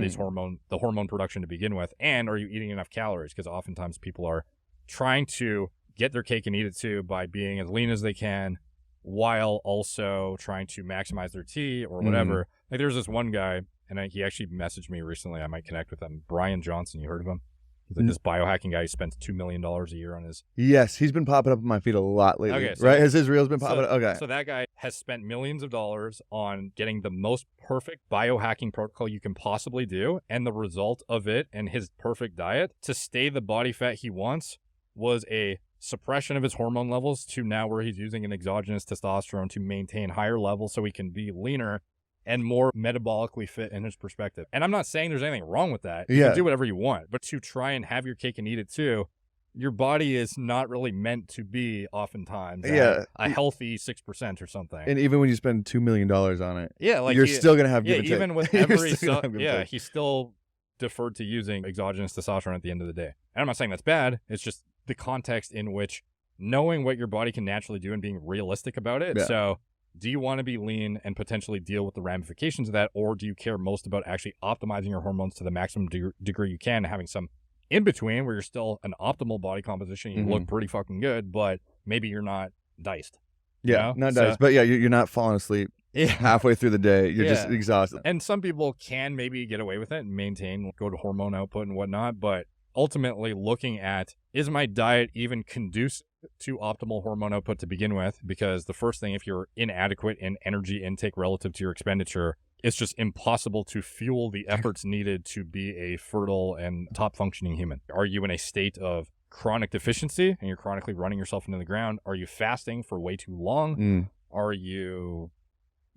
B: the hormone production to begin with, and are you eating enough calories? Because oftentimes people are trying to get their cake and eat it too by being as lean as they can while also trying to maximize their T or whatever. Like there's this one guy, and he actually messaged me recently. I might connect with him. Brian Johnson, you heard of him? He's like this biohacking guy who spends $2 million a year on his...
A: Yes, he's been popping up on my feed a lot lately.
B: Okay, so
A: right? Has his reels been popping up? Okay.
B: So that guy has spent millions of dollars on getting the most perfect biohacking protocol you can possibly do, and the result of it and his perfect diet to stay the body fat he wants was a suppression of his hormone levels to now where he's using an exogenous testosterone to maintain higher levels so he can be leaner and more metabolically fit in his perspective. And I'm not saying there's anything wrong with that. You can do whatever you want, but to try and have your cake and eat it too, your body is not really meant to be oftentimes a healthy 6% or something.
A: And even when you spend $2 million on it,
B: like
A: you're still going to have give and take.
B: Even with every he still deferred to using exogenous testosterone at the end of the day. And I'm not saying that's bad. It's just the context in which knowing what your body can naturally do and being realistic about it.
A: Yeah.
B: So do you want to be lean and potentially deal with the ramifications of that, or do you care most about actually optimizing your hormones to the maximum degree you can, having some in between where you're still an optimal body composition, you look pretty fucking good, but maybe you're not diced.
A: Yeah, not diced, but you're not falling asleep halfway through the day. You're just exhausted.
B: And some people can maybe get away with it and maintain, go to hormone output and whatnot, but ultimately looking at, is my diet even conducive to optimal hormone output to begin with? Because the first thing, if you're inadequate in energy intake relative to your expenditure, it's just impossible to fuel the efforts needed to be a fertile and top functioning human. Are you in a state of chronic deficiency and you're chronically running yourself into the ground? Are you fasting for way too long? Are you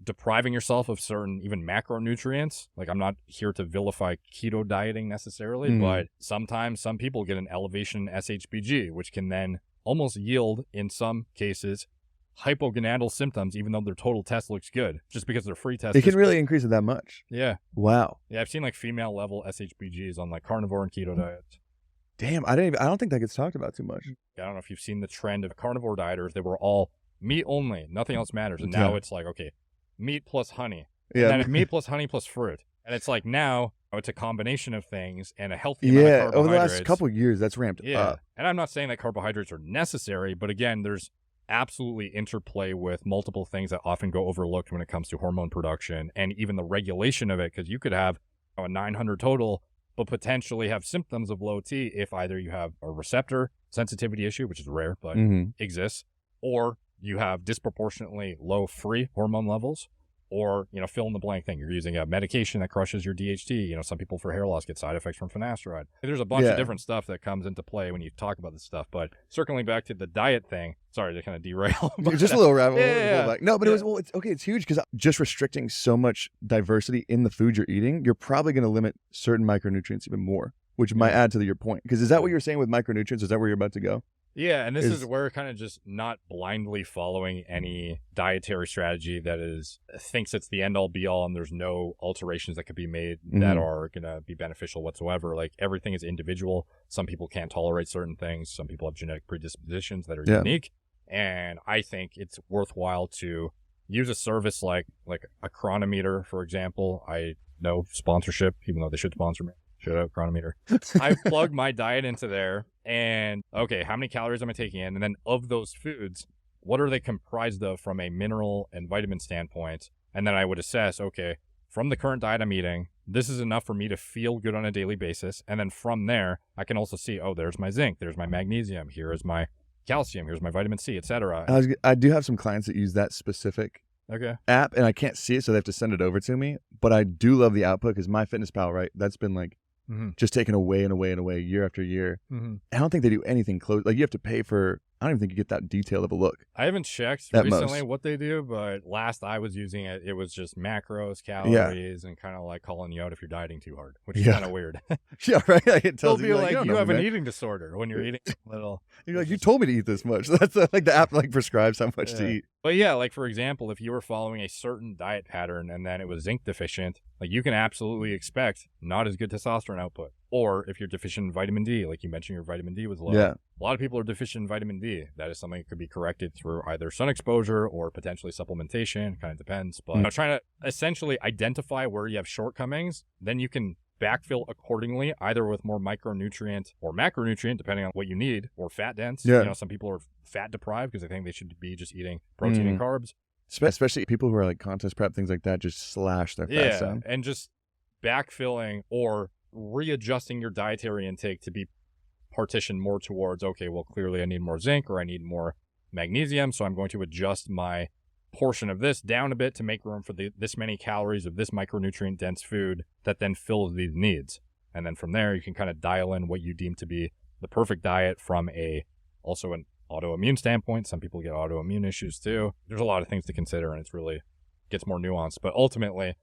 B: depriving yourself of certain even macronutrients. Like, I'm not here to vilify keto dieting necessarily, but sometimes some people get an elevation in SHBG, which can then almost yield, in some cases, hypogonadal symptoms, even though their total test looks good, just because their free test.
A: It can really increase it that much.
B: Yeah.
A: Wow.
B: Yeah, I've seen like female level SHBGs on like carnivore and keto diets.
A: Damn, I don't think that gets talked about too much.
B: I don't know if you've seen the trend of carnivore dieters. They were all meat only, nothing else matters. And now it's like, okay, meat plus honey.
A: Yeah.
B: And then meat plus honey plus fruit. And it's like now it's a combination of things and a healthy amount of carbohydrates.
A: Over the last couple of years, that's ramped up.
B: And I'm not saying that carbohydrates are necessary, but again, there's absolutely interplay with multiple things that often go overlooked when it comes to hormone production and even the regulation of it, because you could have a 900 total, but potentially have symptoms of low T if either you have a receptor sensitivity issue, which is rare, but exists, or you have disproportionately low free hormone levels, or, fill in the blank thing. You're using a medication that crushes your DHT. Some people for hair loss get side effects from finasteride. There's a bunch of different stuff that comes into play when you talk about this stuff. But circling back to the diet thing, sorry to kind of derail.
A: Just a little rabbit hole.
B: Yeah.
A: No, but it's huge, because just restricting so much diversity in the food you're eating, you're probably going to limit certain micronutrients even more, which might add to your point. Because is that what you're saying with micronutrients? Is that where you're about to go?
B: Yeah, and this is where kind of just not blindly following any dietary strategy that thinks it's the end-all be-all and there's no alterations that could be made that are going to be beneficial whatsoever. Like, everything is individual. Some people can't tolerate certain things. Some people have genetic predispositions that are unique. And I think it's worthwhile to use a service like a Chronometer, for example. I know sponsorship, even though they should sponsor me. Shout out Chronometer. I plug my diet into there and, okay, how many calories am I taking in? And then of those foods, what are they comprised of from a mineral and vitamin standpoint? And then I would assess, okay, from the current diet I'm eating, this is enough for me to feel good on a daily basis. And then from there, I can also see, oh, there's my zinc, there's my magnesium, here is my calcium, here's my vitamin C, etc.
A: I do have some clients that use that specific app, and I can't see it, so they have to send it over to me. But I do love the output, because MyFitnessPal, right, that's been like just taken away and away and away year after year. I don't think they do anything close. Like, you have to pay for, I don't even think you get that detailed of a look.
B: I haven't checked recently what they do, but last I was using it, it was just macros, calories, and kind of like calling you out if you're dieting too hard, which is kind of weird.
A: Yeah, right? Like, it tells
B: you like you have an eating disorder when you're eating little.
A: You're like, you told me to eat this much. That's like the app like prescribes how much to eat.
B: But yeah, like, for example, if you were following a certain diet pattern and then it was zinc deficient, like, you can absolutely expect not as good testosterone output. Or if you're deficient in vitamin D, like you mentioned, your vitamin D was low.
A: Yeah.
B: A lot of people are deficient in vitamin D. That is something that could be corrected through either sun exposure or potentially supplementation. Kind of depends. But trying to essentially identify where you have shortcomings, then you can backfill accordingly, either with more micronutrient or macronutrient, depending on what you need, or fat dense. Some people are fat deprived because they think they should be just eating protein and carbs.
A: Especially people who are like contest prep, things like that, just slash their fat down.
B: And just backfilling or readjusting your dietary intake to be partitioned more towards, okay, well, clearly I need more zinc or I need more magnesium, so I'm going to adjust my portion of this down a bit to make room for this many calories of this micronutrient dense food that then fills these needs. And then from there, you can kind of dial in what you deem to be the perfect diet from also an autoimmune standpoint. Some people get autoimmune issues too. There's a lot of things to consider, and it's really gets more nuanced. But ultimately,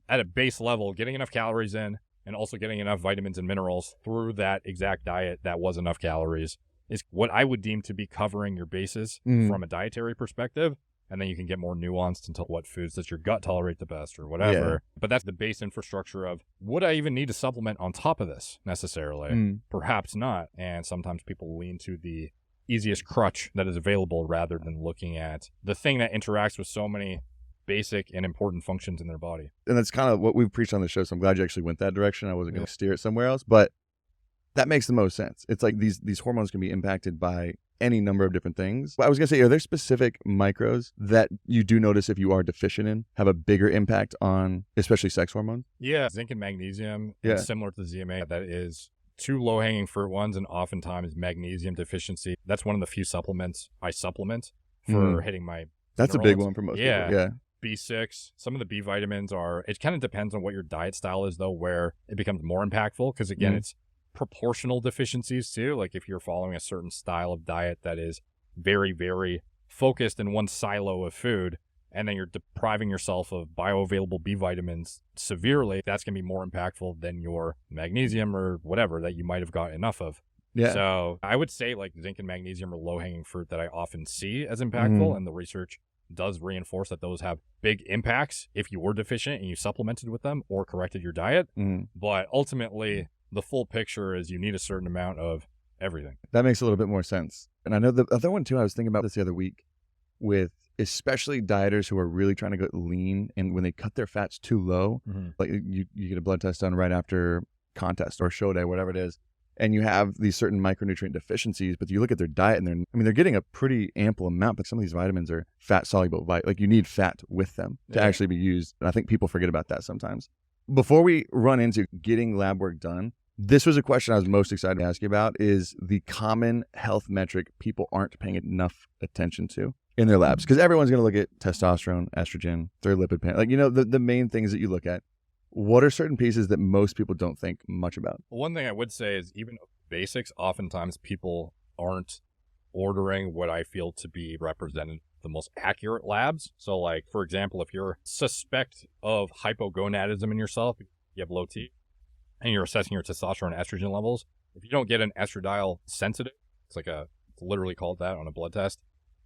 B: at a base level, getting enough calories in and also getting enough vitamins and minerals through that exact diet that was enough calories is what I would deem to be covering your bases from a dietary perspective. And then you can get more nuanced into what foods does your gut tolerate the best or whatever. Yeah. But that's the base infrastructure of, would I even need to supplement on top of this necessarily? Perhaps not. And sometimes people lean to the easiest crutch that is available rather than looking at the thing that interacts with so many basic and important functions in their body.
A: And that's kind of what we've preached on the show, so I'm glad you actually went that direction. I wasn't going to steer it somewhere else, but that makes the most sense. It's like these hormones can be impacted by any number of different things. I was going to say, are there specific micros that you do notice if you are deficient in have a bigger impact on especially sex hormones?
B: Yeah, zinc and magnesium, similar to the ZMA, that is two low-hanging fruit ones, and oftentimes magnesium deficiency. That's one of the few supplements I supplement for hitting my
A: That's
B: minerals.
A: A big one for most people. Yeah.
B: B6, some of the B vitamins it kind of depends on what your diet style is, though, where it becomes more impactful, because again, it's proportional deficiencies too. Like if you're following a certain style of diet that is very, very focused in one silo of food, and then you're depriving yourself of bioavailable B vitamins severely, that's going to be more impactful than your magnesium or whatever that you might have got enough of.
A: Yeah.
B: So I would say like zinc and magnesium are low-hanging fruit that I often see as impactful, and the research does reinforce that those have big impacts if you were deficient and you supplemented with them or corrected your diet. But ultimately, the full picture is you need a certain amount of everything.
A: That makes a little bit more sense. And I know the other one too, I was thinking about this the other week with especially dieters who are really trying to go lean, and when they cut their fats too low, like you get a blood test done right after contest or show day, whatever it is, and you have these certain micronutrient deficiencies, but you look at their diet and they're getting a pretty ample amount, but some of these vitamins are fat soluble. Like you need fat with them to actually be used. And I think people forget about that sometimes. Before we run into getting lab work done, this was a question I was most excited to ask you about, is the common health metric people aren't paying enough attention to in their labs. Because everyone's going to look at testosterone, estrogen, their lipid panel, like, the main things that you look at. What are certain pieces that most people don't think much about?
B: One thing I would say is even basics, oftentimes people aren't ordering what I feel to be represented the most accurate labs. So like, for example, if you're suspect of hypogonadism in yourself, you have low T, and you're assessing your testosterone and estrogen levels, if you don't get an estradiol sensitive, it's literally called that on a blood test,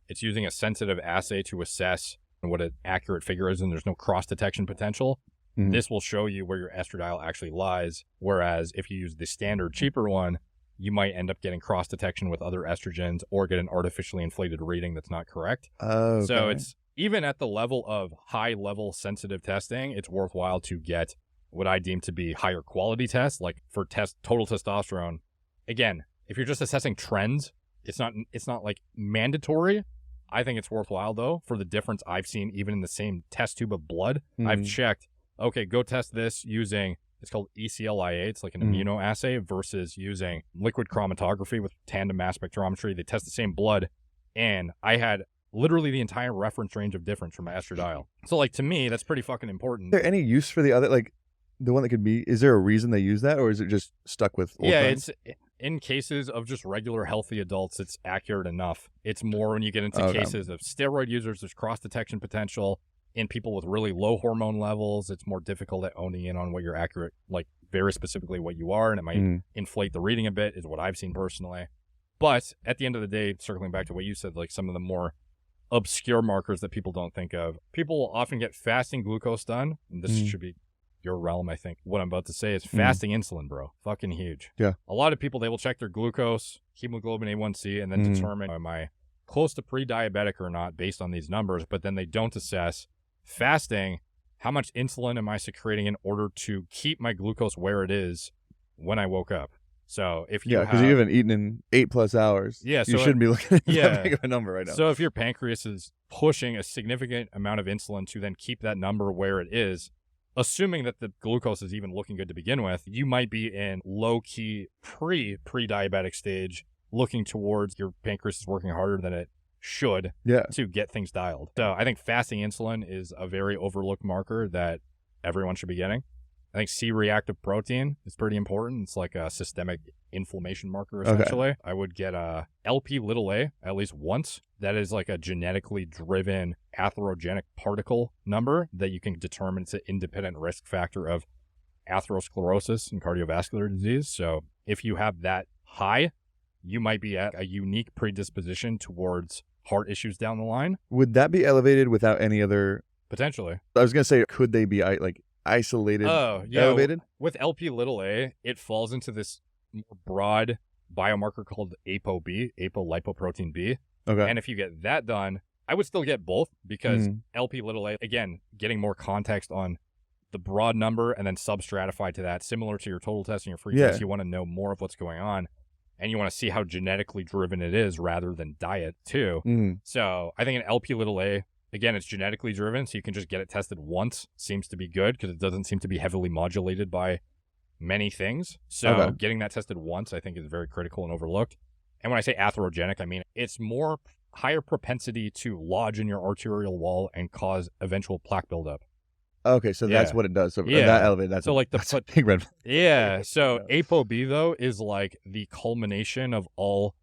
B: it's using a sensitive assay to assess what an accurate figure is, and there's no cross detection potential. This will show you where your estradiol actually lies. Whereas if you use the standard cheaper one, you might end up getting cross detection with other estrogens or get an artificially inflated reading that's not correct.
A: Okay.
B: So it's even at the level of high level sensitive testing, it's worthwhile to get what I deem to be higher quality tests, like for total testosterone. Again, if you're just assessing trends, it's not like mandatory. I think it's worthwhile though, for the difference I've seen even in the same test tube of blood. I've checked, okay, go test this using, it's called ECLIA, it's like an immunoassay, versus using liquid chromatography with tandem mass spectrometry. They test the same blood, and I had literally the entire reference range of difference from my estradiol. So like, to me, that's pretty fucking important.
A: Is there any use for the other, like the one that could be, is there a reason they use that, or is it just stuck with old times?
B: It's in cases of just regular healthy adults, it's accurate enough. It's more when you get into cases of steroid users, there's cross detection potential. In people with really low hormone levels, it's more difficult at owning in on what you're accurate, like very specifically what you are, and it might inflate the reading a bit, is what I've seen personally. But at the end of the day, circling back to what you said, like some of the more obscure markers that people don't think of, people will often get fasting glucose done, and this should be your realm, I think. What I'm about to say is fasting insulin, bro. Fucking huge.
A: Yeah.
B: A lot of people, they will check their glucose, hemoglobin A1C, and then determine, am I close to pre-diabetic or not based on these numbers, but then they don't assess fasting, how much insulin am I secreting in order to keep my glucose where it is when I woke up? So if you
A: because you haven't eaten in 8+ hours,
B: so
A: you shouldn't be looking at that big of a number right now.
B: So if your pancreas is pushing a significant amount of insulin to then keep that number where it is, assuming that the glucose is even looking good to begin with, you might be in low-key pre-diabetic stage, looking towards your pancreas is working harder than it should to get things dialed. So I think fasting insulin is a very overlooked marker that everyone should be getting. I think C-reactive protein is pretty important. It's like a systemic inflammation marker, essentially. I would get a LP(a) at least once. That is like a genetically driven atherogenic particle number that you can determine it's an independent risk factor of atherosclerosis and cardiovascular disease. So if you have that high, you might be at a unique predisposition towards heart issues down the line.
A: Would that be elevated without any other?
B: Potentially.
A: I was going to say, could they be like isolated, elevated?
B: With LP(a), it falls into this more broad biomarker called ApoB, apolipoprotein B.
A: Okay.
B: And if you get that done, I would still get both, because LP(a), again, getting more context on the broad number and then substratify to that, similar to your total test and your free test. You want to know more of what's going on. And you want to see how genetically driven it is rather than diet too. So I think an LP(a), again, it's genetically driven, so you can just get it tested once. Seems to be good because it doesn't seem to be heavily modulated by many things. So getting that tested once, I think, is very critical and overlooked. And when I say atherogenic, I mean it's more higher propensity to lodge in your arterial wall and cause eventual plaque buildup.
A: Okay, so that's what it does. So that elevated, that's a big red flag.
B: Yeah, so ApoB, though, is like the culmination of all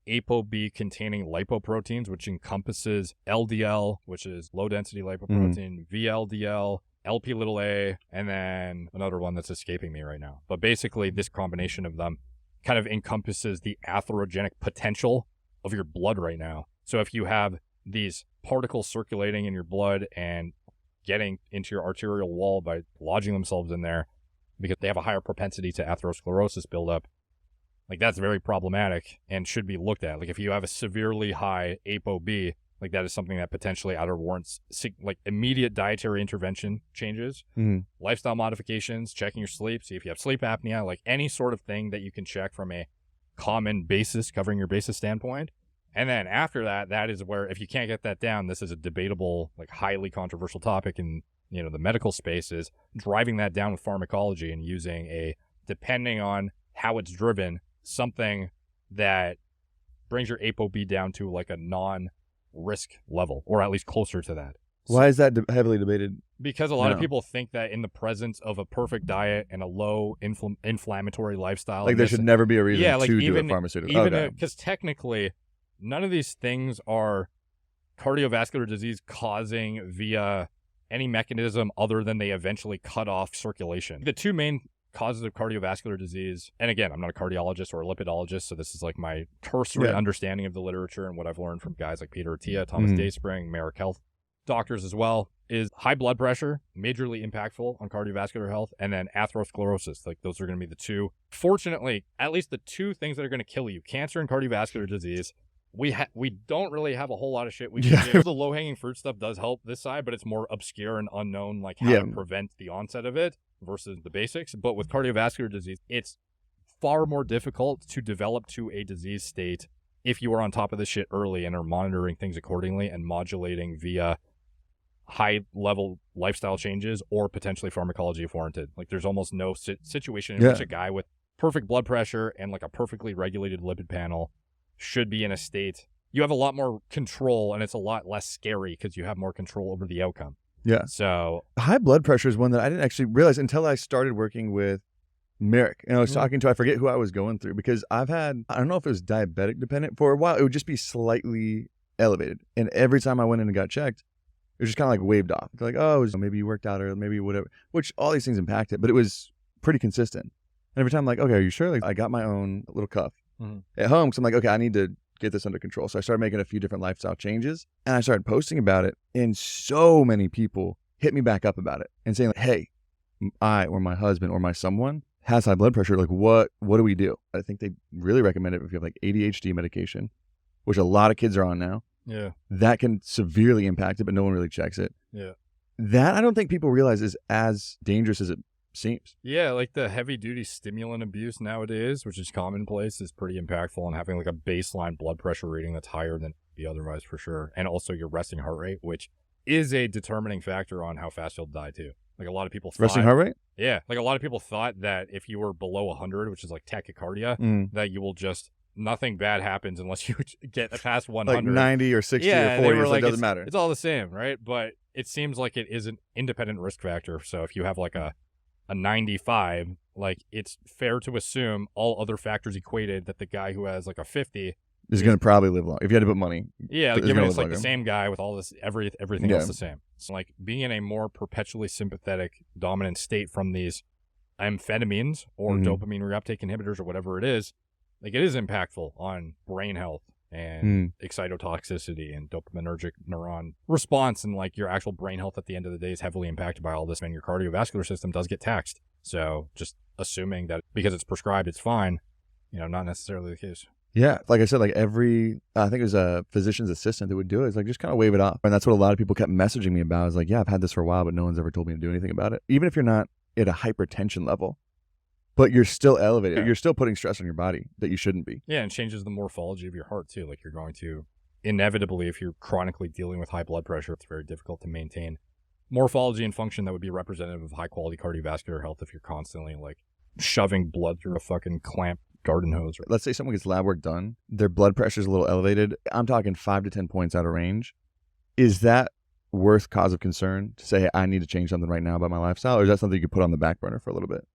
B: ApoB containing lipoproteins, which encompasses LDL, which is low density lipoprotein, VLDL, LP(a), and then another one that's escaping me right now. But basically, this combination of them kind of encompasses the atherogenic potential of your blood right now. So if you have these particles circulating in your blood and getting into your arterial wall by lodging themselves in there because they have a higher propensity to atherosclerosis buildup, like that's very problematic and should be looked at. Like if you have a severely high ApoB, like that is something that potentially either warrants like immediate dietary intervention changes, lifestyle modifications, checking your sleep, see if you have sleep apnea, like any sort of thing that you can check from a common basis, covering your basis standpoint. And then after that, that is where, if you can't get that down, this is a debatable, like highly controversial topic in, you know, the medical space, is driving that down with pharmacology and using a, depending on how it's driven, something that brings your ApoB down to like a non-risk level, or at least closer to that.
A: Why is that heavily debated?
B: Because a lot of people think that in the presence of a perfect diet and a low inflammatory lifestyle,
A: like there should never be a reason to do a pharmaceutical.
B: Even because technically, none of these things are cardiovascular disease causing via any mechanism other than they eventually cut off circulation. The two main causes of cardiovascular disease, and again, I'm not a cardiologist or a lipidologist, so this is like my cursory understanding of the literature and what I've learned from guys like Peter Attia, Thomas Dayspring, Merrick Health doctors as well, is high blood pressure, majorly impactful on cardiovascular health, and then atherosclerosis. Like those are going to be the two, fortunately, at least the two things that are going to kill you: cancer and cardiovascular disease. We don't really have a whole lot of shit we can do. The low-hanging fruit stuff does help this side, but it's more obscure and unknown, like how to prevent the onset of it versus the basics. But with cardiovascular disease, it's far more difficult to develop to a disease state if you are on top of this shit early and are monitoring things accordingly and modulating via high-level lifestyle changes or potentially pharmacology if warranted. Like there's almost no situation in which a guy with perfect blood pressure and like a perfectly regulated lipid panel should be in a state. You have a lot more control and it's a lot less scary because you have more control over the outcome.
A: Yeah.
B: So
A: high blood pressure is one that I didn't actually realize until I started working with Merrick. And I was talking to, I forget who I was going through, because I've had, I don't know if it was diabetic dependent. For a while, it would just be slightly elevated. And every time I went in and got checked, it was just kind of like waved off. Like, oh, maybe you worked out or maybe whatever, which all these things impact it, but it was pretty consistent. And every time I'm like, okay, are you sure? Like I got my own little cuff at home, because I'm like, okay, I need to get this under control. So I started making a few different lifestyle changes and I started posting about it, and so many people hit me back up about it and saying like, hey, I or my husband or my someone has high blood pressure. Like what do we do? I think they really recommend it if you have like ADHD medication, which a lot of kids are on now.
B: Yeah.
A: That can severely impact it, but no one really checks it.
B: Yeah.
A: That I don't think people realize is as dangerous as it seems.
B: Yeah, like the heavy duty stimulant abuse nowadays, which is commonplace, is pretty impactful on having like a baseline blood pressure reading that's higher than the otherwise for sure. And also your resting heart rate, which is a determining factor on how fast you'll die too. Like a lot of people thought,
A: resting heart rate?
B: Yeah. Like a lot of people thought that if you were below 100, which is like tachycardia, that you will just, nothing bad happens unless you get past 100.
A: Like 90 or 60 or 40, so like, it doesn't matter.
B: It's all the same, right? But it seems like it is an independent risk factor. So if you have like a 95, like it's fair to assume all other factors equated that the guy who has like a 50
A: is going to probably live long if you had to put money.
B: Yeah, like given it's like the same guy with all this everything else the same. So like being in a more perpetually sympathetic dominant state from these amphetamines or dopamine reuptake inhibitors or whatever it is, like it is impactful on brain health and excitotoxicity and dopaminergic neuron response, and like your actual brain health at the end of the day is heavily impacted by all this, and your cardiovascular system does get taxed. So just assuming that because it's prescribed, it's fine, you know, not necessarily the case.
A: Yeah. Like I said, like I think it was a physician's assistant that would do it. It's like, just kind of wave it off. And that's what a lot of people kept messaging me about. I was like, yeah, I've had this for a while, but no one's ever told me to do anything about it. Even if you're not at a hypertension level, but you're still elevated. Yeah. You're still putting stress on your body that you shouldn't be.
B: Yeah, and changes the morphology of your heart too. Like you're going to, inevitably, if you're chronically dealing with high blood pressure, it's very difficult to maintain morphology and function that would be representative of high quality cardiovascular health if you're constantly like shoving blood through a fucking clamp garden hose.
A: Let's say someone gets lab work done, their blood pressure is a little elevated. I'm talking 5 to 10 points out of range. Is that worth cause of concern to say, hey, I need to change something right now about my lifestyle? Or is that something you could put on the back burner for a little bit?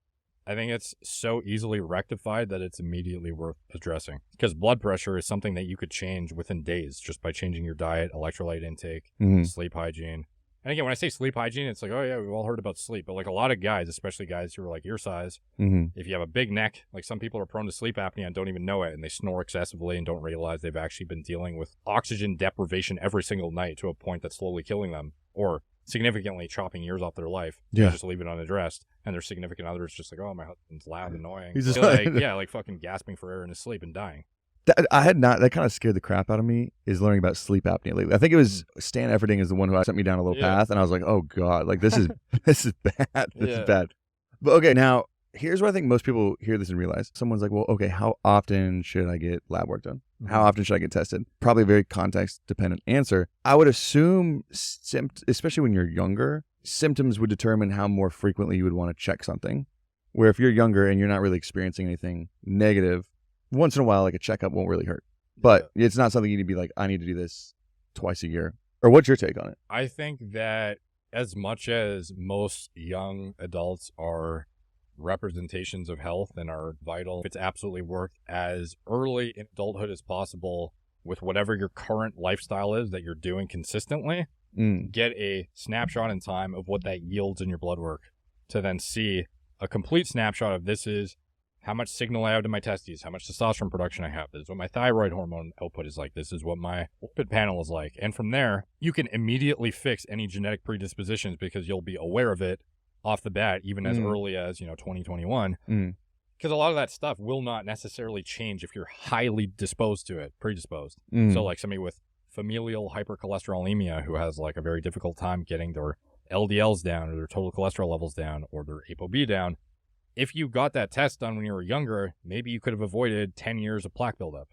B: I think it's so easily rectified that it's immediately worth addressing. Because blood pressure is something that you could change within days just by changing your diet, electrolyte intake, sleep hygiene. And again, when I say sleep hygiene, it's like, oh yeah, we've all heard about sleep. But like a lot of guys, especially guys who are like your size, if you have a big neck, like some people are prone to sleep apnea and don't even know it. And they snore excessively and don't realize they've actually been dealing with oxygen deprivation every single night to a point that's slowly killing them or significantly chopping years off their life.
A: Yeah.
B: They just leave it unaddressed. And their significant other is just like, oh, my husband's loud and annoying.
A: He's just
B: like fucking gasping for air in his sleep and dying.
A: That kind of scared the crap out of me, is learning about sleep apnea lately. I think it was Stan Efferding is the one who sent me down a little path, and I was like, oh God, like this is bad. This is bad. But okay, now here's what I think most people hear this and realize. Someone's like, well, okay, how often should I get lab work done? How often should I get tested? Probably a very context dependent answer. I would assume, especially when you're younger, symptoms would determine how more frequently you would want to check something. Where if you're younger and you're not really experiencing anything negative, once in a while, like a checkup won't really hurt. But it's not something you need to be like, I need to do this twice a year. Or what's your take on it?
B: I think that as much as most young adults are representations of health and are vital, it's absolutely worth as early in adulthood as possible with whatever your current lifestyle is that you're doing consistently, get a snapshot in time of what that yields in your blood work to then see a complete snapshot of this is how much signal I have to my testes, how much testosterone production I have. This is what my thyroid hormone output is like. This is what my lipid panel is like. And from there, you can immediately fix any genetic predispositions because you'll be aware of it off the bat, even as early as, 2021. Because a lot of that stuff will not necessarily change if you're highly predisposed. So like somebody with familial hypercholesterolemia who has like a very difficult time getting their LDLs down or their total cholesterol levels down or their ApoB down, if you got that test done when you were younger, maybe you could have avoided 10 years of plaque buildup,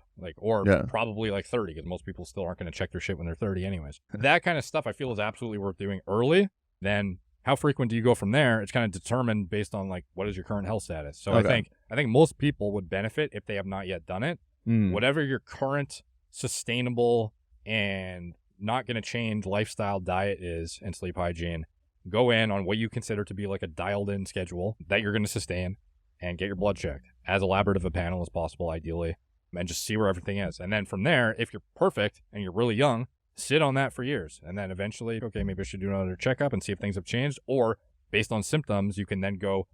B: probably like 30, because most people still aren't going to check their shit when they're 30 anyways. That kind of stuff I feel is absolutely worth doing early. Then how frequent do you go from there? It's kind of determined based on like, what is your current health status? So I think most people would benefit if they have not yet done it. Whatever your current sustainable and not going to change lifestyle diet is and sleep hygiene, go in on what you consider to be like a dialed in schedule that you're going to sustain and get your blood checked as elaborate of a panel as possible, ideally, and just see where everything is. And then from there, if you're perfect and you're really young, sit on that for years. And then eventually, okay, maybe I should do another checkup and see if things have changed. Or based on symptoms, you can then go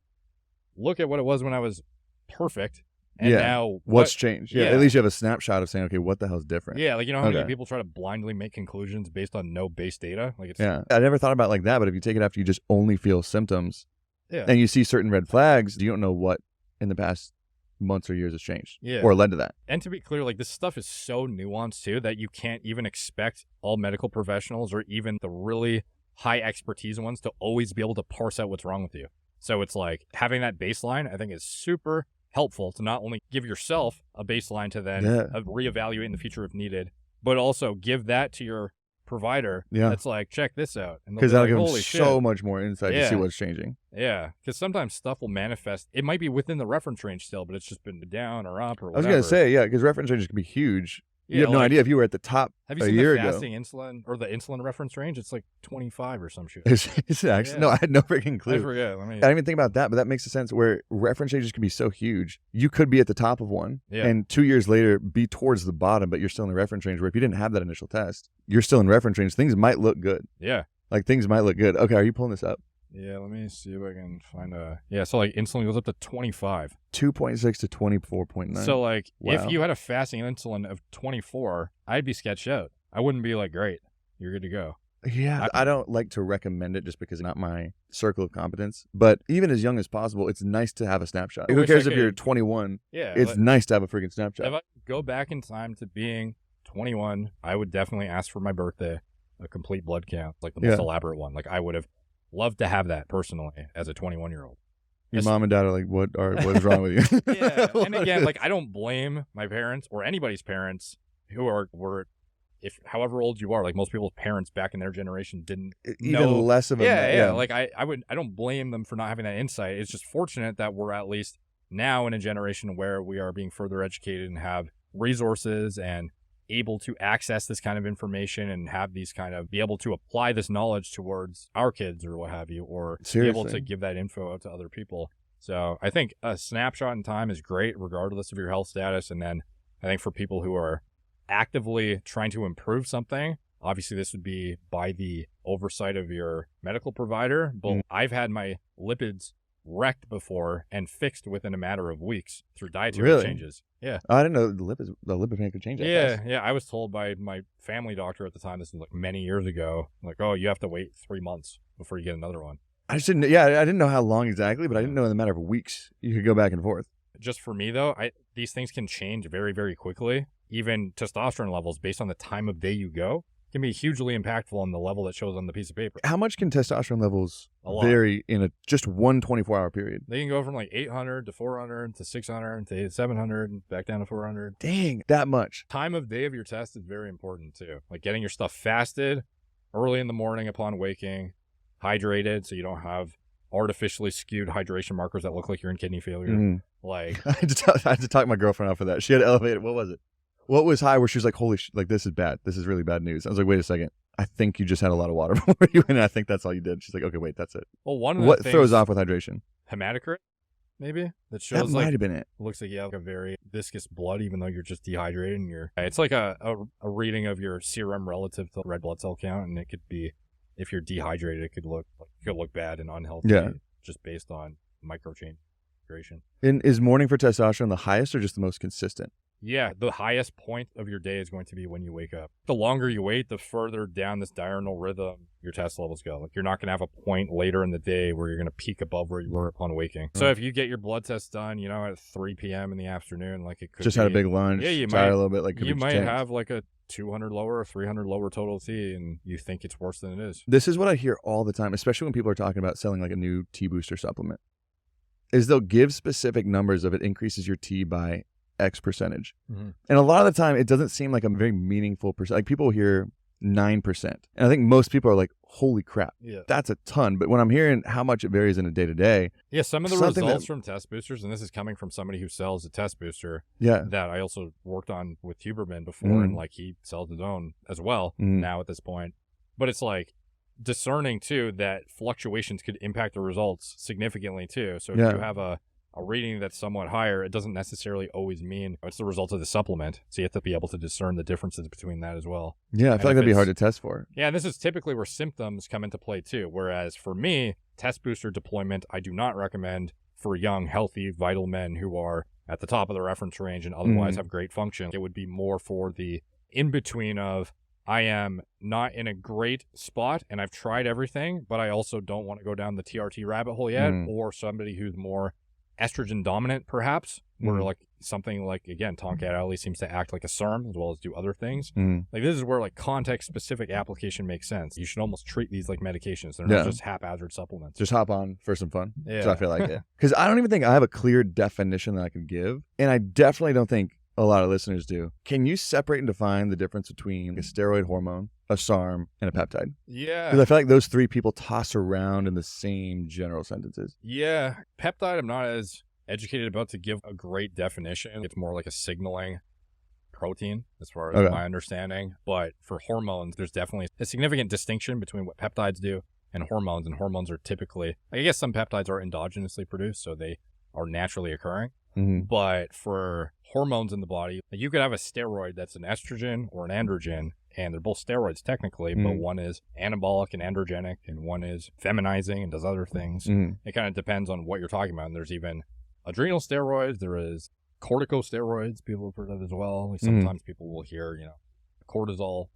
B: look at what it was when I was perfect. And now
A: what's changed? At least you have a snapshot of saying, okay, what the hell's different?
B: Yeah, like how many people try to blindly make conclusions based on no base data? Like
A: I never thought about it like that, but if you take it after you just only feel symptoms and you see certain red flags, you don't know what in the past months or years has changed or led to that.
B: And to be clear, like this stuff is so nuanced too that you can't even expect all medical professionals or even the really high expertise ones to always be able to parse out what's wrong with you. So it's like having that baseline, I think, is super helpful to not only give yourself a baseline to then reevaluate in the future if needed, but also give that to your provider. That's like, check this out.
A: Because that'll give them so much more insight to see what's changing.
B: Yeah, because sometimes stuff will manifest. It might be within the reference range still, but it's just been down or up or whatever.
A: I was going to say, because reference ranges can be huge. You have no idea if you were at the top
B: a year ago. Have you seen the fasting insulin or the insulin reference range? It's like 25 or some shit.
A: Is it actually? No, I had no freaking clue.
B: I forget. I
A: didn't even think about that, but that makes sense where reference ranges can be so huge. You could be at the top of one and 2 years later be towards the bottom, but you're still in the reference range where if you didn't have that initial test, you're still in reference range. Things might look good.
B: Yeah.
A: Like things might look good. Okay, are you pulling this up?
B: Yeah, let me see if I can find so like insulin goes up to 25.
A: 2.6 to 24.9.
B: So like if you had a fasting insulin of 24, I'd be sketched out. I wouldn't be like, great, you're good to go.
A: Yeah, I don't like to recommend it just because it's not my circle of competence. But even as young as possible, it's nice to have a snapshot. Who cares if you're 21? Yeah, it's nice to have a freaking snapshot.
B: If I go back in time to being 21, I would definitely ask for my birthday a complete blood count, like the most elaborate one. Like I would have loved to have that personally as a 21-year-old.
A: Your mom and dad are like, what is wrong with you?
B: Yeah, and again, like I don't blame my parents or anybody's parents who were, if however old you are, like most people's parents back in their generation didn't
A: even less of a
B: like I don't blame them for not having that insight. It's just fortunate that we're at least now in a generation where we are being further educated and have resources and able to access this kind of information and have these kind of be able to apply this knowledge towards our kids or what have you, or be able to give that info out to other people. So I think a snapshot in time is great regardless of your health status. And then I think for people who are actively trying to improve something, obviously this would be by the oversight of your medical provider. But I've had my lipids wrecked before and fixed within a matter of weeks through dietary changes. Yeah.
A: Oh, I didn't know the lipid pan could change that fast.
B: Yeah. I was told by my family doctor at the time, this was like many years ago, like, oh, you have to wait 3 months before you get another one.
A: I didn't know how long exactly, but I didn't know in a matter of weeks you could go back and forth.
B: Just for me though, these things can change very, very quickly. Even testosterone levels based on the time of day you go can be hugely impactful on the level that shows on the piece of paper.
A: How much can testosterone levels vary in just one 24-hour period?
B: They can go from like 800 to 400 to 600 to 700 and back down to 400.
A: Dang, that much.
B: Time of day of your test is very important too. Like getting your stuff fasted early in the morning upon waking, hydrated so you don't have artificially skewed hydration markers that look like you're in kidney failure. Like
A: I had to talk my girlfriend out for that. She had elevated. What was it? What was high where she was like, holy like this is bad. This is really bad news. I was like, wait a second. I think you just had a lot of water before you went in. I think that's all you did. She's like, okay, wait, that's it.
B: Well, one of the
A: what
B: things,
A: throws off with hydration?
B: Hematocrit, maybe that shows
A: that might have been it.
B: Looks like you have a very viscous blood, even though you're just dehydrated. And it's like a reading of your serum relative to red blood cell count, and it could be if you're dehydrated, it could look bad and unhealthy. Yeah. Just based on micro change.
A: And is morning for testosterone the highest or just the most consistent?
B: Yeah, the highest point of your day is going to be when you wake up. The longer you wait, the further down this diurnal rhythm your test levels go. Like you're not going to have a point later in the day where you're going to peak above where you were upon waking. So if you get your blood test done, at 3 p.m. in the afternoon, like it could
A: just had a big lunch,
B: you
A: might a little bit, like
B: you might have like a 200 lower or 300 lower total T, and you think it's worse than it is.
A: This is what I hear all the time, especially when people are talking about selling like a new T booster supplement, is they'll give specific numbers of it increases your T by X percentage. And a lot of the time, it doesn't seem like a very meaningful percent. Like people hear 9%. And I think most people are like, holy crap, that's a ton. But when I'm hearing how much it varies in a day to day.
B: Yeah, some of the results from test boosters, and this is coming from somebody who sells a test booster that I also worked on with Huberman before, and like he sells his own as well now at this point. But it's like discerning too that fluctuations could impact the results significantly too. So if you have a reading that's somewhat higher, it doesn't necessarily always mean it's the result of the supplement. So you have to be able to discern the differences between that as well.
A: Yeah, I feel like that'd be hard to test for.
B: Yeah, and this is typically where symptoms come into play too. Whereas for me, test booster deployment, I do not recommend for young, healthy, vital men who are at the top of the reference range and otherwise have great function. It would be more for the in-between of, I am not in a great spot and I've tried everything, but I also don't want to go down the TRT rabbit hole yet, or somebody who's more estrogen dominant, perhaps, where like something like, again, Tonkat Ali seems to act like a SARM as well as do other things. Like this is where like context specific application makes sense. You should almost treat these like medications. They're not just haphazard supplements.
A: Just hop on for some fun. Yeah. So I feel like it. Because I don't even think I have a clear definition that I can give. And I definitely don't think a lot of listeners do. Can you separate and define the difference between a steroid hormone, a SARM, and a peptide?
B: Yeah.
A: Because I feel like those three people toss around in the same general sentences.
B: Yeah. Peptide, I'm not as educated about to give a great definition. It's more like a signaling protein as far as my understanding. But for hormones, there's definitely a significant distinction between what peptides do and hormones. And hormones are typically, I guess some peptides are endogenously produced, so they are naturally occurring. But for hormones in the body, you could have a steroid that's an estrogen or an androgen, and they're both steroids technically, but one is anabolic and androgenic, and one is feminizing and does other things. It kind of depends on what you're talking about. And there's even adrenal steroids. There is corticosteroids. People have heard of as well. Like sometimes people will hear, cortisol,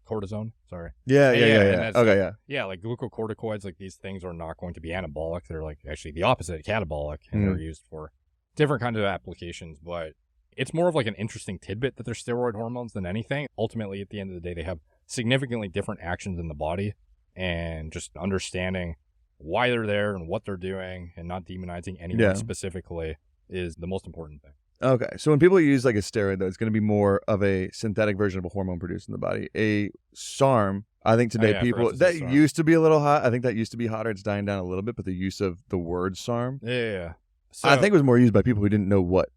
B: cortisone. Sorry.
A: Yeah. Okay,
B: yeah. Like glucocorticoids, like these things are not going to be anabolic. They're like actually the opposite, catabolic, and they're used for different kinds of applications. But it's more of like an interesting tidbit that they're steroid hormones than anything. Ultimately, at the end of the day, they have significantly different actions in the body, and just understanding why they're there and what they're doing and not demonizing anyone specifically is the most important thing.
A: Okay, so when people use like a steroid, though, it's going to be more of a synthetic version of a hormone produced in the body. A SARM, I think today people, that used to be a little hot. I think that used to be hotter. It's dying down a little bit, but the use of the word SARM,
B: so,
A: I think it was more used by people who didn't know what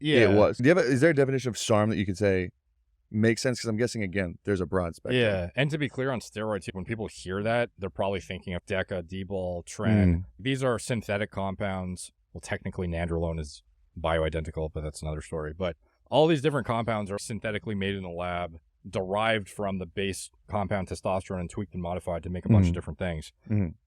A: it was. Is there a definition of SARM that you could say makes sense because I'm guessing, again, there's a broad spectrum.
B: Yeah, and to be clear on steroids, when people hear that, they're probably thinking of Deca, D-bol, Tren. These are synthetic compounds. Well, technically, nandrolone is bioidentical, but that's another story. But all these different compounds are synthetically made in the lab, derived from the base compound testosterone and tweaked and modified to make a bunch of different things.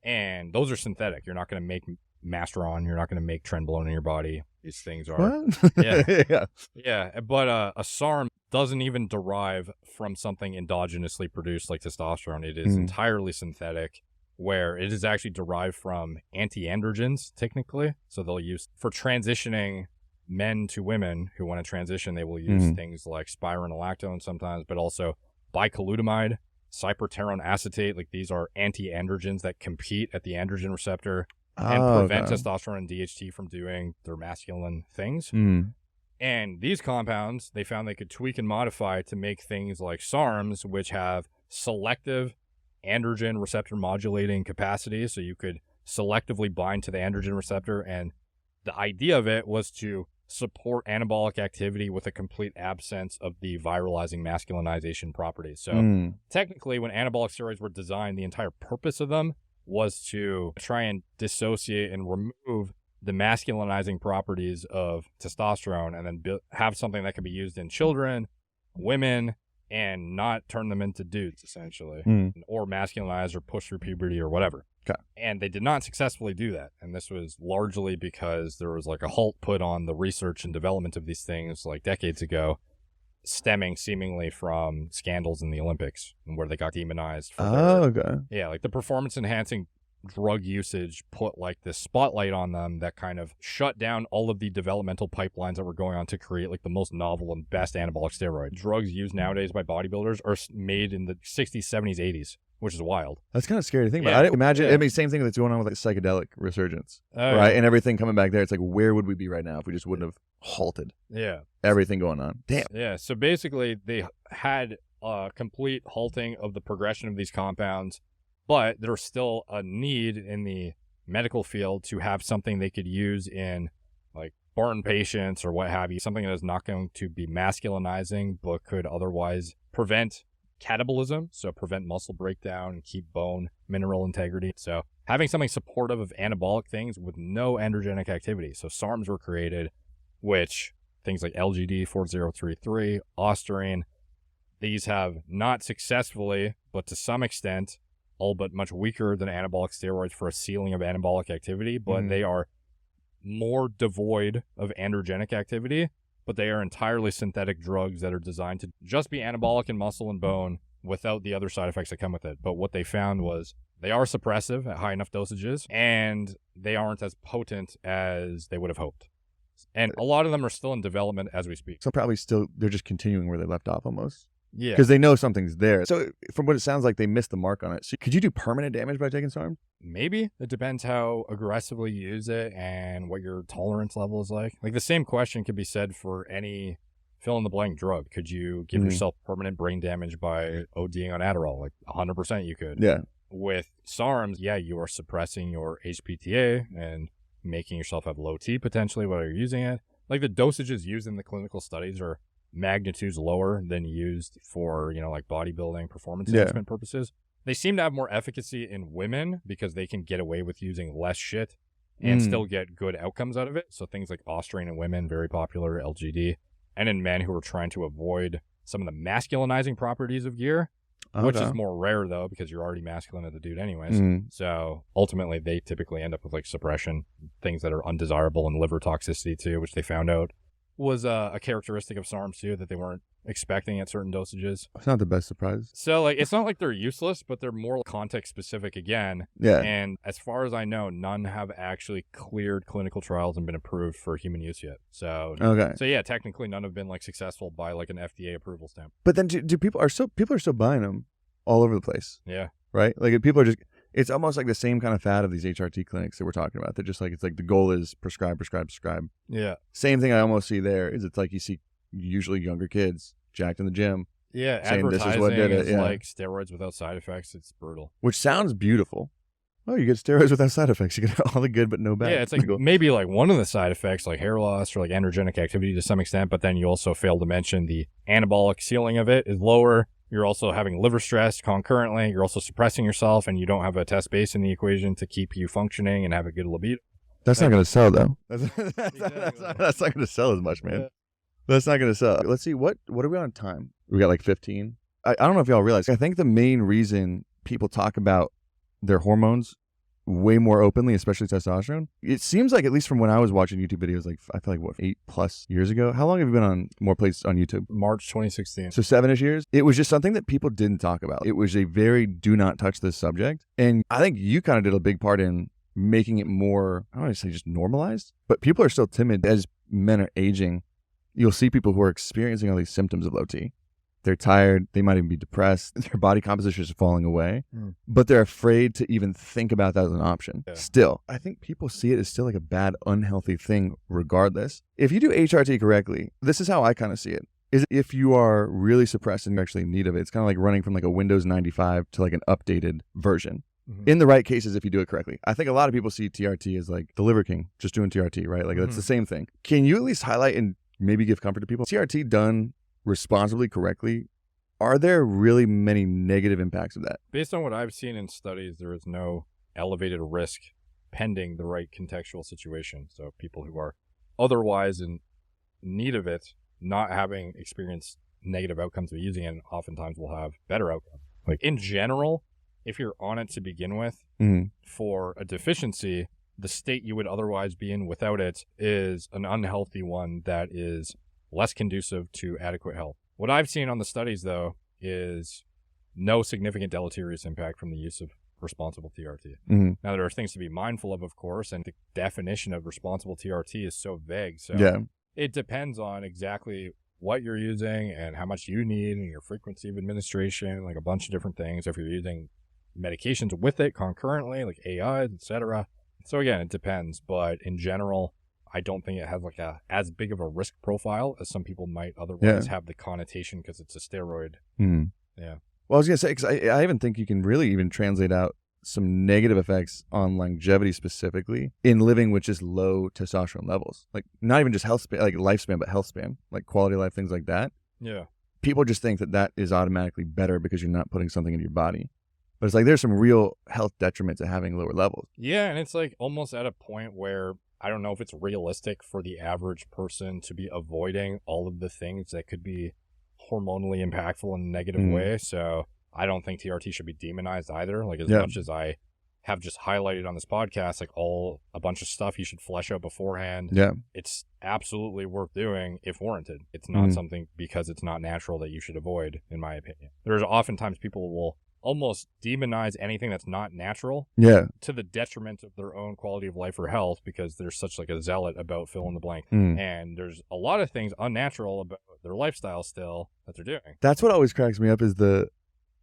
B: And those are synthetic. You're not going to make Masteron. You're not going to make trenbolone in your body. These things are.
A: What?
B: Yeah. But a SARM doesn't even derive from something endogenously produced like testosterone. It is entirely synthetic, where it is actually derived from anti-androgens, technically. So they'll use, for transitioning men to women who want to transition, they will use things like spironolactone sometimes, but also bicalutamide, cyperterone acetate. Like, these are anti-androgens that compete at the androgen receptor and prevent testosterone and DHT from doing their masculine things. And these compounds, they found they could tweak and modify to make things like SARMs, which have selective androgen receptor modulating capacity. So you could selectively bind to the androgen receptor. And the idea of it was to support anabolic activity with a complete absence of the viralizing masculinization properties. So technically, when anabolic steroids were designed, the entire purpose of them was to try and dissociate and remove the masculinizing properties of testosterone, and then have something that can be used in children, women, and not turn them into dudes, essentially, or masculinize or push through puberty or whatever.
A: Okay.
B: And they did not successfully do that. And this was largely because there was like a halt put on the research and development of these things like decades ago, stemming seemingly from scandals in the Olympics, where they got demonized for like the performance enhancing drug usage put like this spotlight on them that kind of shut down all of the developmental pipelines that were going on to create like the most novel and best anabolic steroid. Drugs used nowadays by bodybuilders are made in the 60s, 70s, 80s, which is wild.
A: That's kind of scary to think about. I didn't imagine, I mean, same thing that's going on with like psychedelic resurgence, right? And everything coming back there. It's like, where would we be right now if we just wouldn't have halted everything going on? Damn.
B: Yeah, so basically they had a complete halting of the progression of these compounds, but there's still a need in the medical field to have something they could use in like burn patients or what have you, something that is not going to be masculinizing, but could otherwise prevent catabolism, so prevent muscle breakdown and keep bone mineral integrity. So having something supportive of anabolic things with no androgenic activity. So SARMs were created, which things like LGD 4033, Ostarine, these have not successfully, but to some extent, all but much weaker than anabolic steroids for a ceiling of anabolic activity, but they are more devoid of androgenic activity, but they are entirely synthetic drugs that are designed to just be anabolic in muscle and bone without the other side effects that come with it. But what they found was they are suppressive at high enough dosages, and they aren't as potent as they would have hoped. And a lot of them are still in development as we speak.
A: So probably still, they're just continuing where they left off almost.
B: Yeah.
A: Because they know something's there. So from what it sounds like, they missed the mark on it. So could you do permanent damage by taking SARM?
B: Maybe. It depends how aggressively you use it and what your tolerance level is like. Like the same question could be said for any fill-in-the-blank drug. Could you give yourself permanent brain damage by ODing on Adderall? Like 100% you could.
A: Yeah.
B: With SARMs, you are suppressing your HPTA and making yourself have low T potentially while you're using it. Like the dosages used in the clinical studies are magnitudes lower than used for, like bodybuilding performance enhancement purposes. They seem to have more efficacy in women because they can get away with using less shit and still get good outcomes out of it. So things like Ostarine in women, very popular, LGD, and in men who are trying to avoid some of the masculinizing properties of gear, which is more rare though because you're already masculine as a dude anyways. So ultimately they typically end up with like suppression, things that are undesirable, and liver toxicity too, which they found out was a characteristic of SARMs too that they weren't expecting at certain dosages.
A: It's not the best surprise.
B: So like it's not like they're useless, but they're more context specific again.
A: Yeah.
B: And as far as I know, none have actually cleared clinical trials and been approved for human use yet. So So yeah, technically none have been like successful by like an FDA approval stamp.
A: But then do people are still buying them all over the place.
B: Yeah.
A: Right? Like people are just, it's almost like the same kind of fad of these HRT clinics that we're talking about. They're just like, it's like the goal is prescribe.
B: Yeah.
A: Same thing I almost see there is it's like you see usually younger kids jacked in the gym.
B: Yeah.
A: Saying
B: Advertising
A: this is what did it.
B: Like steroids without side effects. It's brutal.
A: Which sounds beautiful. Oh, you get steroids without side effects. You get all the good but no bad.
B: Yeah, it's like maybe like one of the side effects, like hair loss or like androgenic activity to some extent, but then you also fail to mention the anabolic ceiling of it is lower. You're also having liver stress concurrently. You're also suppressing yourself, and you don't have a test base in the equation to keep you functioning and have a good libido.
A: That's not going to sell, though. That's
B: Exactly.
A: that's not going to sell as much, man. That's not going to sell. Let's see, what are we on time? We got like 15. I don't know if y'all realize. I think the main reason people talk about their hormones way more openly, especially testosterone, it seems like, at least from when I was watching YouTube videos, like I feel like, what, 8+ years ago? How long have you been on More Plates on YouTube?
B: March 2016.
A: So 7-ish years. It was just something that people didn't talk about. It was a very do not touch this subject. And I think you kind of did a big part in making it more, I don't want to say just normalized, but people are still timid. As men are aging, you'll see people who are experiencing all these symptoms of low T. They're tired. They might even be depressed. Their body composition is falling away, but they're afraid to even think about that as an option. Yeah. Still, I think people see it as still like a bad, unhealthy thing regardless. If you do HRT correctly, this is how I kind of see it. Is if you are really suppressed and you're actually in need of it, it's kind of like running from like a Windows 95 to like an updated version. In the right cases, if you do it correctly. I think a lot of people see TRT as like the Liver King, just doing TRT, right? Like that's the same thing. Can you at least highlight and maybe give comfort to people? TRT done responsibly, correctly, are there really many negative impacts of that?
B: Based on what I've seen in studies, there is no elevated risk pending the right contextual situation. So people who are otherwise in need of it, not having experienced negative outcomes of using it, oftentimes will have better outcomes. Like in general, if you're on it to begin with for a deficiency, the state you would otherwise be in without it is an unhealthy one that is less conducive to adequate health. What I've seen on the studies, though, is no significant deleterious impact from the use of responsible TRT. Now, there are things to be mindful of course, and the definition of responsible TRT is so vague. So it depends on exactly what you're using and how much you need and your frequency of administration, like a bunch of different things. If you're using medications with it concurrently, like AIs, etc. So again, it depends, but in general, I don't think it has like as big of a risk profile as some people might otherwise have the connotation because it's a steroid. Yeah.
A: Well, I was going to say, because I even think you can really even translate out some negative effects on longevity specifically in living with just low testosterone levels. Like not even just health span, like lifespan, but health span, like quality of life, things like that.
B: Yeah.
A: People just think that that is automatically better because you're not putting something into your body. But it's like there's some real health detriment to having lower levels.
B: Yeah, and it's like almost at a point where I don't know if it's realistic for the average person to be avoiding all of the things that could be hormonally impactful in a negative way. So I don't think TRT should be demonized either. Like as much as I have just highlighted on this podcast, like a bunch of stuff you should flesh out beforehand. Yeah. It's absolutely worth doing if warranted. It's not something because it's not natural that you should avoid, in my opinion. There's oftentimes people will almost demonize anything that's not natural to the detriment of their own quality of life or health because they're such like a zealot about fill in the blank. And there's a lot of things unnatural about their lifestyle still that they're doing.
A: That's what always cracks me up is the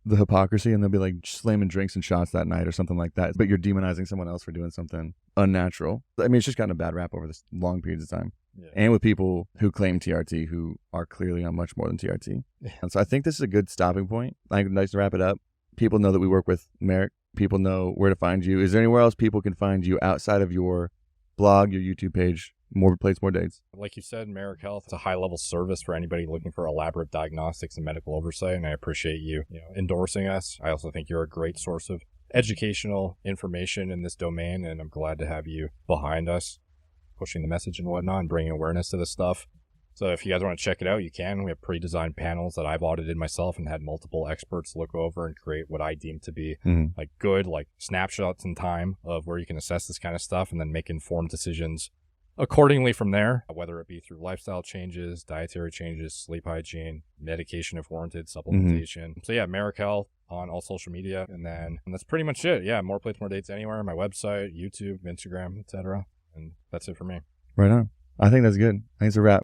A: hypocrisy, and they'll be like slamming drinks and shots that night or something like that, but you're demonizing someone else for doing something unnatural. I mean, it's just gotten a bad rap over this long periods of time. And with people who claim TRT who are clearly on much more than TRT. And so I think this is a good stopping point. I think it's nice to wrap it up. People know that we work with Merrick. People know where to find you. Is there anywhere else people can find you outside of your blog, your YouTube page, More Plates, More Dates?
B: Like you said, Merrick Health is a high-level service for anybody looking for elaborate diagnostics and medical oversight, and I appreciate you endorsing us. I also think you're a great source of educational information in this domain, and I'm glad to have you behind us, pushing the message and whatnot, and bringing awareness to this stuff. So if you guys want to check it out, you can. We have pre-designed panels that I've audited myself and had multiple experts look over and create what I deem to be like good, like snapshots in time of where you can assess this kind of stuff and then make informed decisions accordingly from there, whether it be through lifestyle changes, dietary changes, sleep hygiene, medication if warranted, supplementation. So yeah, Merrick Health on all social media. And that's pretty much it. Yeah, More Plates, More Dates anywhere. My website, YouTube, Instagram, etc. And that's it for me.
A: Right on. I think that's good. I think it's a wrap.